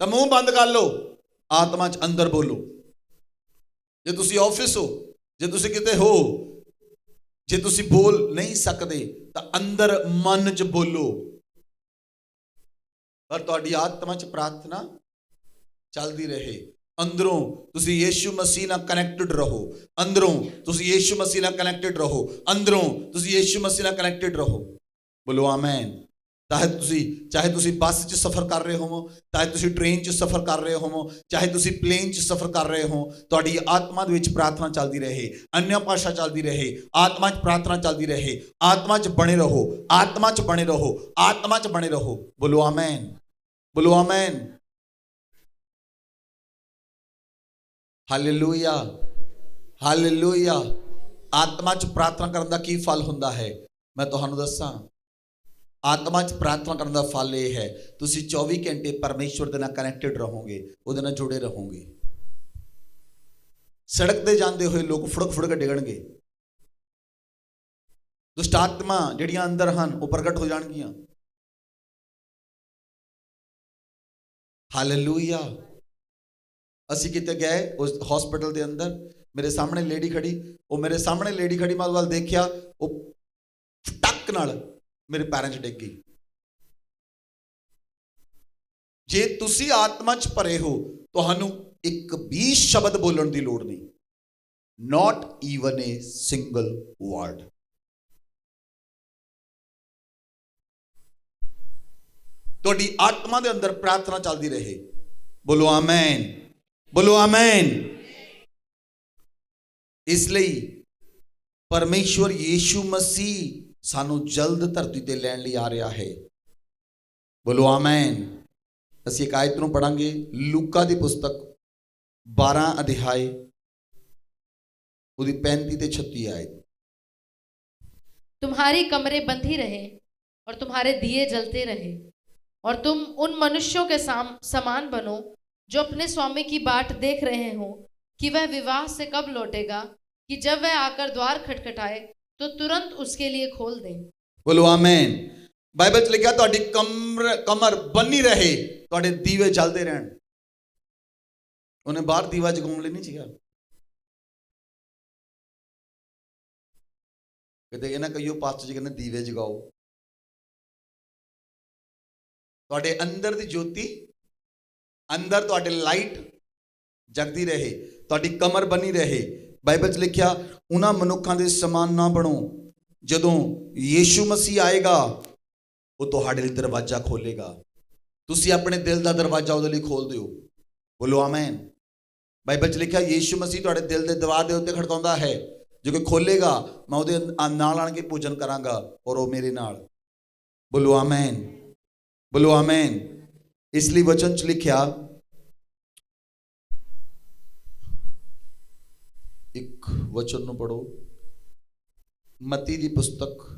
तो मुंह बंद कर लो, आत्मा 'ਚ अंदर बोलो। जे तुसी ऑफिस हो, जे तुसी किते हो, जे तुसी बोल नहीं सकते तो अंदर मन च बोलो, पर तुहाडी आत्मा च प्रार्थना चलती रहे। अंदरों तुसी यीशु मसीह नाल कनेक्टेड रहो, अंदरों तुसी यीशु मसीह नाल कनेक्टेड रहो, अंदरों तुसी यीशु मसीह नाल कनेक्टेड रहो। बोलो आमीन। चाहे तुसी बस च सफ़र कर रहे हो, चाहे तुसी ट्रेन च सफ़र कर रहे हो, चाहे तुसी प्लेन च सफ़र कर रहे हो, तुहाडी आत्मा दे विच प्रार्थना चलती रहे, अन्य भाषा चलती रहे, आत्मा च प्रार्थना चलती रहे। आत्मा च बने रहो, आत्मा च बने रहो, आत्मा च बने रहो। बोलो आमीन, बोलो आमीन। Hallelujah, hallelujah. आत्मा च प्रार्थना करन दा की फल हुंदा है, मैं तुहानू दस्सां। आत्मा च प्रार्थना करने का फल यह है, तुसी 24 घंटे परमेश्वर के नाल कनेक्टेड रहोगे, उहदे नाल जुड़े रहोगे। सड़क ते जाते हुए लोग फुड़क फुड़क डिगणगे, दुष्ट आत्मा जिहड़ियां अंदर हन वो प्रगट हो जाणगियां। हालेलुया। असीं किते गए उस हॉस्पिटल के अंदर, मेरे सामने लेडी खड़ी, वो मेरे सामने लेडी खड़ी, मैं वाल देखिया, वो टक नाल मेरे पैरों च डिग गई। जे तुसी आत्मा च भरे हो तुहानू एक भी शब्द बोलण दी लोड़ नहीं, not even a single word. तुहाडी आत्मा दे अंदर प्रार्थना चलती रहे। बोलो आमीन, बोलो आमीन। इसलिए परमेश्वर यीशु मसीह सानू जल्द धरती ते लैण लई आ रहा है। बोलो आमीन। असीं एक आयत नूं पढ़ांगे, लूका दी पुस्तक 12 अध्याय उहदी 35 ते 36 आयत। तुम्हारी कमरें बंधी रहे और तुम्हारे दिए जलते रहे, और तुम उन मनुष्यों के समान बनो जो अपने स्वामी की बाट देख रहे हो कि वह विवाह से कब लौटेगा, कि जब वह आकर द्वार खटखटाए तो तुरंत उसके लिए खोल दें। बोलो आमीन। बाइबल च लिखा तुहाडी कमर बनी रहे, तुहाडे दीवे जलते रहन। उन्हें बाहर दीवा जगाउण लई नहीं सीगा, किते इन्हां कईयो पास्टर जी कहंदे दीवे जगाओ। तुहाडे अंदर दी ज्योति, अंदर तुहाडे लाइट जगदी रहे, तुहाडी कमर बनी रहे। बाइबल च लिखा उन्हां मनुखां दे समान ना बनो, जदों यीशु मसीह आएगा वो तुहाडे लई दरवाजा खोलेगा, तुसी अपने दिल दा दरवाजा उहदे लई खोल दिओ। बोलो आमीन। बाइबल च लिखा यीशु मसीह तुहाडे दिल दे दरवाजे उत्ते खड़काउंदा है, जो कोई खोलेगा मैं उहदे नाल आण के पूजन करांगा और वो मेरे नाल। बोलो आमीन, बोलो आमीन। इसलिए वचन च लिखा, एक वचन नूं पढ़ो, मत्ती दी पुस्तक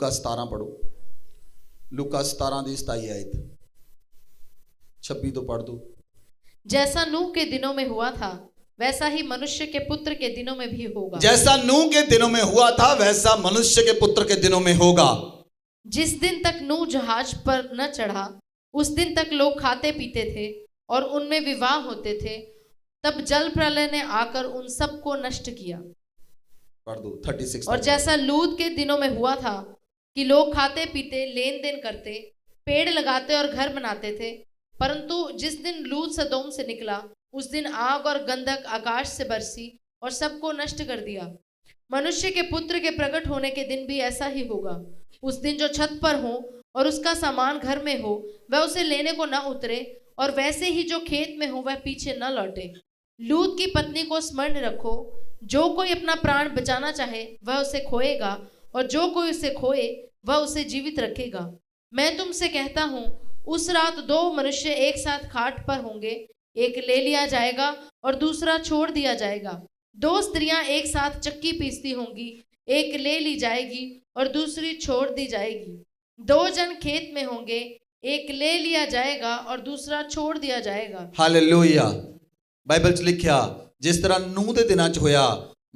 17 पढ़ो, लूका 17 दी 27 आयत 26 तो पढ़ दो। जैसा नूह के दिनों में हुआ था वैसा ही मनुष्य के पुत्र के दिनों में भी होगा। जैसा नूह के दिनों में हुआ था वैसा मनुष्य के पुत्र के दिनों में होगा। जिस दिन तक नूह जहाज पर न चढ़ा उस दिन तक लोग खाते पीते थे और उनमें विवाह होते थे, तब जल प्रलय ने आकर उन सबको नष्ट किया। पढ़ दो 36। और जैसा लूत के दिनों में हुआ था कि लोग खाते पीते लेन देन करते, पेड़ लगाते और घर बनाते थे, परंतु जिस दिन लूत सदोम से निकला उस दिन आग और गंधक आकाश से बरसी और सबको नष्ट कर दिया। मनुष्य के पुत्र के प्रकट होने के दिन भी ऐसा ही होगा। उस दिन जो छत पर हो और उसका सामान घर में हो वह उसे लेने को न उतरे, और वैसे ही जो खेत में हो वह पीछे न लौटे। लूत की पत्नी को स्मरण रखो, जो कोई अपना प्राण बचाना चाहे वह उसे खोएगा, और जो कोई उसे खोए वह उसे जीवित रखेगा। मैं तुमसे कहता हूँ, उस रात दो मनुष्य एक साथ खाट पर होंगे, एक ले लिया जाएगा और दूसरा छोड़ दिया जाएगा। दो स्त्रियां एक साथ चक्की पीसती होंगी, एक ले ली जाएगी और दूसरी छोड़ दी जाएगी। दो जन खेत में होंगे, एक ले लिया जाएगा और दूसरा छोड़ दिया जाएगा। हालेलुया। बाइबल च लिखिया जिस तरह नूह दे दिनां च होया,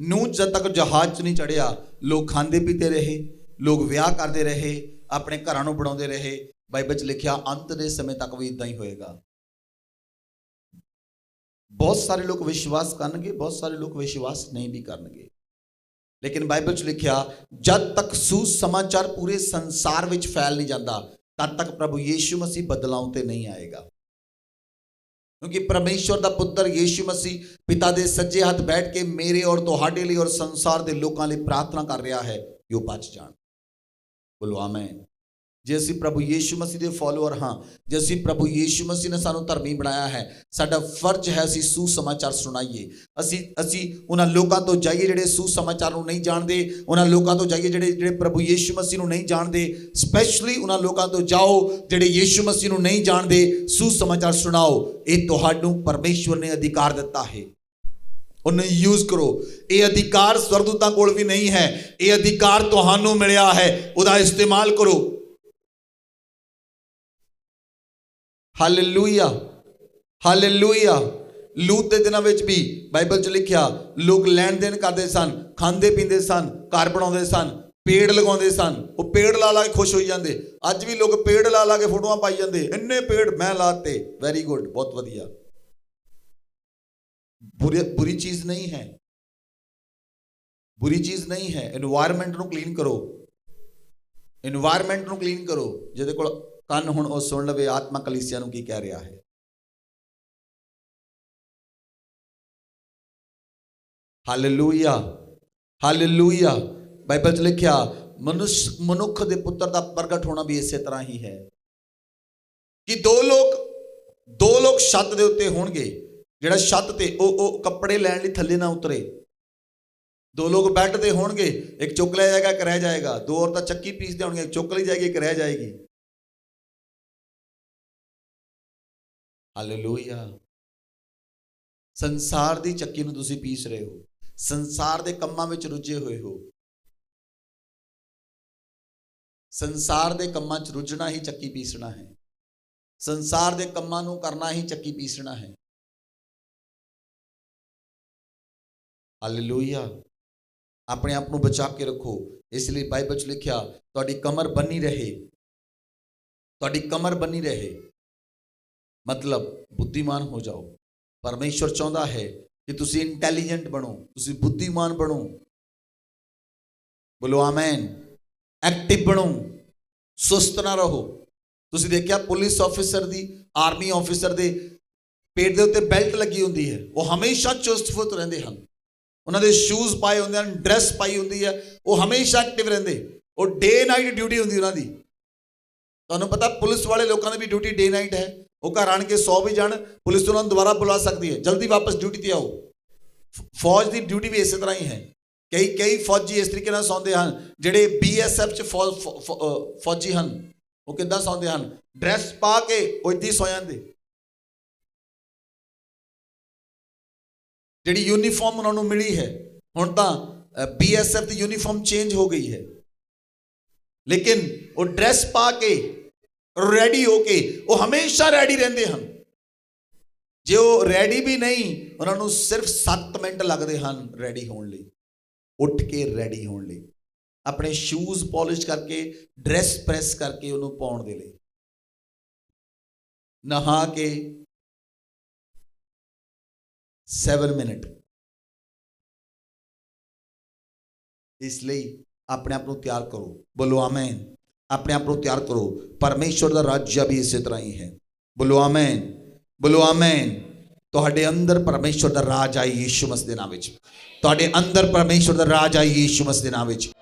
नूह जद तक जहाज च नहीं चढ़िया लोग खांदे पीते रहे, लोग विआह करते रहे, अपने घरां नूं बनाउंदे रहे। बाइबल च लिखिया अंत दे समय तक भी इदां ही होएगा। बहुत सारे लोग विश्वास करनगे, बहुत सारे लोग विश्वास नहीं भी करनगे, लेकिन बाइबल च लिखिया जब तक सुसमाचार पूरे संसार विच फैल नहीं जाता तब तक प्रभु यीशु मसीह बदलाव ते नहीं आएगा। क्योंकि परमेश्वर दा पुत्र यीशु मसीह पिता दे सज्जे हाथ बैठ के मेरे और तुहाडे लिए और संसार दे लोकां लिए प्रार्थना कर रहा है कि वो बच जाण। बोलो आमीन। जे असीं प्रभु यीशु मसीह दे फॉलोअर हाँ, जे असीं प्रभु यीशु मसीह ने सानू धर्मी बनाया है, साडा फर्ज है असीं सुसमाचार सुनाइए। असीं उन्हां लोकां तो जाइए जिहड़े सुसमाचार नूं नहीं जाणदे, उन्हां लोकां तो जाइए जिहड़े प्रभु यीशु मसीह नूं नहीं जाणदे। स्पैशली उन्हां लोकां तो जाओ जिहड़े यीशु मसीह नूं नहीं जाणदे, सुसमाचार सुनाओ। ये तुहानूं परमेश्वर ने अधिकार दिता है, उन्हें यूज करो। ये अधिकार स्वर्गदूतां कोल भी नहीं है, ये अधिकार तुहानूं मिलिया है, उहदा इस्तेमाल करो। Hallelujah, hallelujah. लूत के दिनों में भी बाइबल च लिखिया लोग लैन देन करते सन, खांदे पींदे सन, घर बनाते सन, पेड़ लगाते सन। वो पेड़ ला ला के खुश हो जाते। अज भी लोग पेड़ ला ला के फोटोआं पाई जाते, इन्ने पेड़ मैं लाते। वेरी गुड, बहुत वधिया। बुरी चीज नहीं है, बुरी चीज नहीं है। एनवायरमेंट नूं क्लीन करो, एनवायरमेंट नूं क्लीन करो। जिहदे कोल ਕੰਨ ਹੁਣ ਉਹ ਸੁਣ ਲਵੇ ਆਤਮਾ ਕਲੀਸਿਆ ਨੂੰ ਕੀ ਕਹਿ ਰਿਹਾ ਹੈ। Hallelujah, hallelujah. ਬਾਈਬਲ 'ਚ ਲਿਖਿਆ ਮਨੁੱਖ ਦੇ ਪੁੱਤਰ ਦਾ ਪ੍ਰਗਟ ਹੋਣਾ ਵੀ ਇਸੇ ਤਰ੍ਹਾਂ ਹੀ ਹੈ ਕਿ ਦੋ ਲੋਕ ਛੱਤ ਦੇ ਉੱਤੇ ਹੋਣਗੇ। ਜਿਹੜਾ ਛੱਤ ਤੇ ਉਹ ਕੱਪੜੇ ਲੈਣ ਲਈ ਥੱਲੇ ਨਾ ਉਤਰੇ। ਦੋ ਲੋਕ ਬੈੱਡ ਤੇ ਹੋਣਗੇ, ਇੱਕ ਚੁੱਕ ਲਿਆ ਜਾਏਗਾ, ਇੱਕ ਰਹਿ ਜਾਏਗਾ। ਦੋ ਔਰਤਾਂ ਚੱਕੀ ਪੀਸਦੇ ਹੋਣਗੇ, ਇੱਕ ਚੁੱਕ ਲਈ ਜਾਏਗੀ, ਇੱਕ ਰਹਿ ਜਾਏਗੀ। ਹਾਲੇਲੂਇਆ। ਸੰਸਾਰ ਦੀ ਚੱਕੀ ਨੂੰ ਤੁਸੀਂ ਪੀਸ ਰਹੇ ਹੋ, ਸੰਸਾਰ ਦੇ ਕੰਮਾਂ ਵਿੱਚ ਰੁੱਝੇ ਹੋਏ ਹੋ। ਸੰਸਾਰ ਦੇ ਕੰਮਾਂ 'ਚ ਰੁੱਝਣਾ ਹੀ ਚੱਕੀ ਪੀਸਣਾ ਹੈ, ਸੰਸਾਰ ਦੇ ਕੰਮਾਂ ਨੂੰ ਕਰਨਾ ਹੀ ਚੱਕੀ ਪੀਸਣਾ ਹੈ। ਹਾਲੇਲੂਇਆ। ਆਪਣੇ ਆਪ ਨੂੰ ਬਚਾ ਕੇ ਰੱਖੋ। ਇਸ ਲਈ ਬਾਈਬਲ 'ਚ ਲਿਖਿਆ ਤੁਹਾਡੀ ਕਮਰ ਬੰਨੀ ਰਹੇ, ਤੁਹਾਡੀ ਕਮਰ ਬੰਨੀ ਰਹੇ। मतलब बुद्धिमान हो जाओ। परमेश्वर चाहता है कि तुसी इंटैलीजेंट बनो, तुसी बुद्धिमान बनो। बोलो आमीन। एक्टिव बनो, सुस्त ना रहो। तुसी देखिया पुलिस ऑफिसर दी, आर्मी ऑफिसर दे पेट दे उत्ते बेल्ट लगी हुंदी है, वो हमेशा चुस्त फुस्त रहिंदे हन। उन्हां दे शूज पाए हुंदे हन, ड्रेस पाई हुंदी है, वो हमेशा एक्टिव रहिंदे। वो डे नाइट ड्यूटी हुंदी उन्हां दी। तुहानूं पता पुलिस वाले लोकां दी भी ड्यूटी डे नाइट है। वो घर आण के 100 भी जान, पुलिस उन्होंने दोबारा बुला सकती है, जल्दी वापस ड्यूटी ते आओ। फौज की ड्यूटी भी इस तरह ही है। कई फौजी इस तरीके नाल सौंदे हन, जिहड़े BSF च फौजी हन, वो किद्दां सौंदे हन, ड्रैस पा के वो इदां ही सौ जांदे। जिहड़ी यूनीफॉर्म उन्होंने मिली है, हुण तां BSF की यूनीफॉर्म चेंज हो गई है, लेकिन वो ड्रैस पा के रेडी होके वो हमेशा रेडी रहते हैं। ਜੇ ਉਹ ਰੈਡੀ ਵੀ ਨਹੀਂ, ਉਹਨਾਂ ਨੂੰ ਸਿਰਫ 7 ਮਿੰਟ ਲੱਗਦੇ ਹਨ ਰੈਡੀ ਹੋਣ ਲਈ, ਉੱਠ ਕੇ ਰੈਡੀ ਹੋਣ ਲਈ, ਆਪਣੇ ਸ਼ੂਜ਼ ਪਾਲਿਸ਼ ਕਰਕੇ, ਡਰੈਸ ਪ੍ਰੈਸ ਕਰਕੇ ਉਹਨੂੰ ਪਾਉਣ ਦੇ ਲਈ, ਨਹਾ ਕੇ 7 ਮਿੰਟ। ਇਸ ਲਈ ਆਪਣੇ ਆਪ ਨੂੰ ਤਿਆਰ ਕਰੋ। ਬੋਲੋ ਆਮੇਨ। ਆਪਣੇ ਆਪ ਨੂੰ ਤਿਆਰ ਕਰੋ। ਪਰਮੇਸ਼ਵਰ ਦਾ ਰਾਜ ਵੀ ਇਸੇ ਤਰ੍ਹਾਂ ਹੀ ਹੈ। ਬੋਲੋ ਆਮੇਨ, ਬੋਲੋ ਆਮੇਨ। ਤੁਹਾਡੇ ਅੰਦਰ ਪਰਮੇਸ਼ਵਰ ਦਾ ਰਾਜ ਆਏ ਯੀਸ਼ੂ ਮਸੀਹ ਦੇ ਨਾਮ ਵਿੱਚ। ਤੁਹਾਡੇ ਅੰਦਰ ਪਰਮੇਸ਼ਵਰ ਦਾ ਰਾਜ ਆਏ ਯੀਸ਼ੂ ਮਸੀਹ ਦੇ ਨਾਮ ਵਿੱਚ।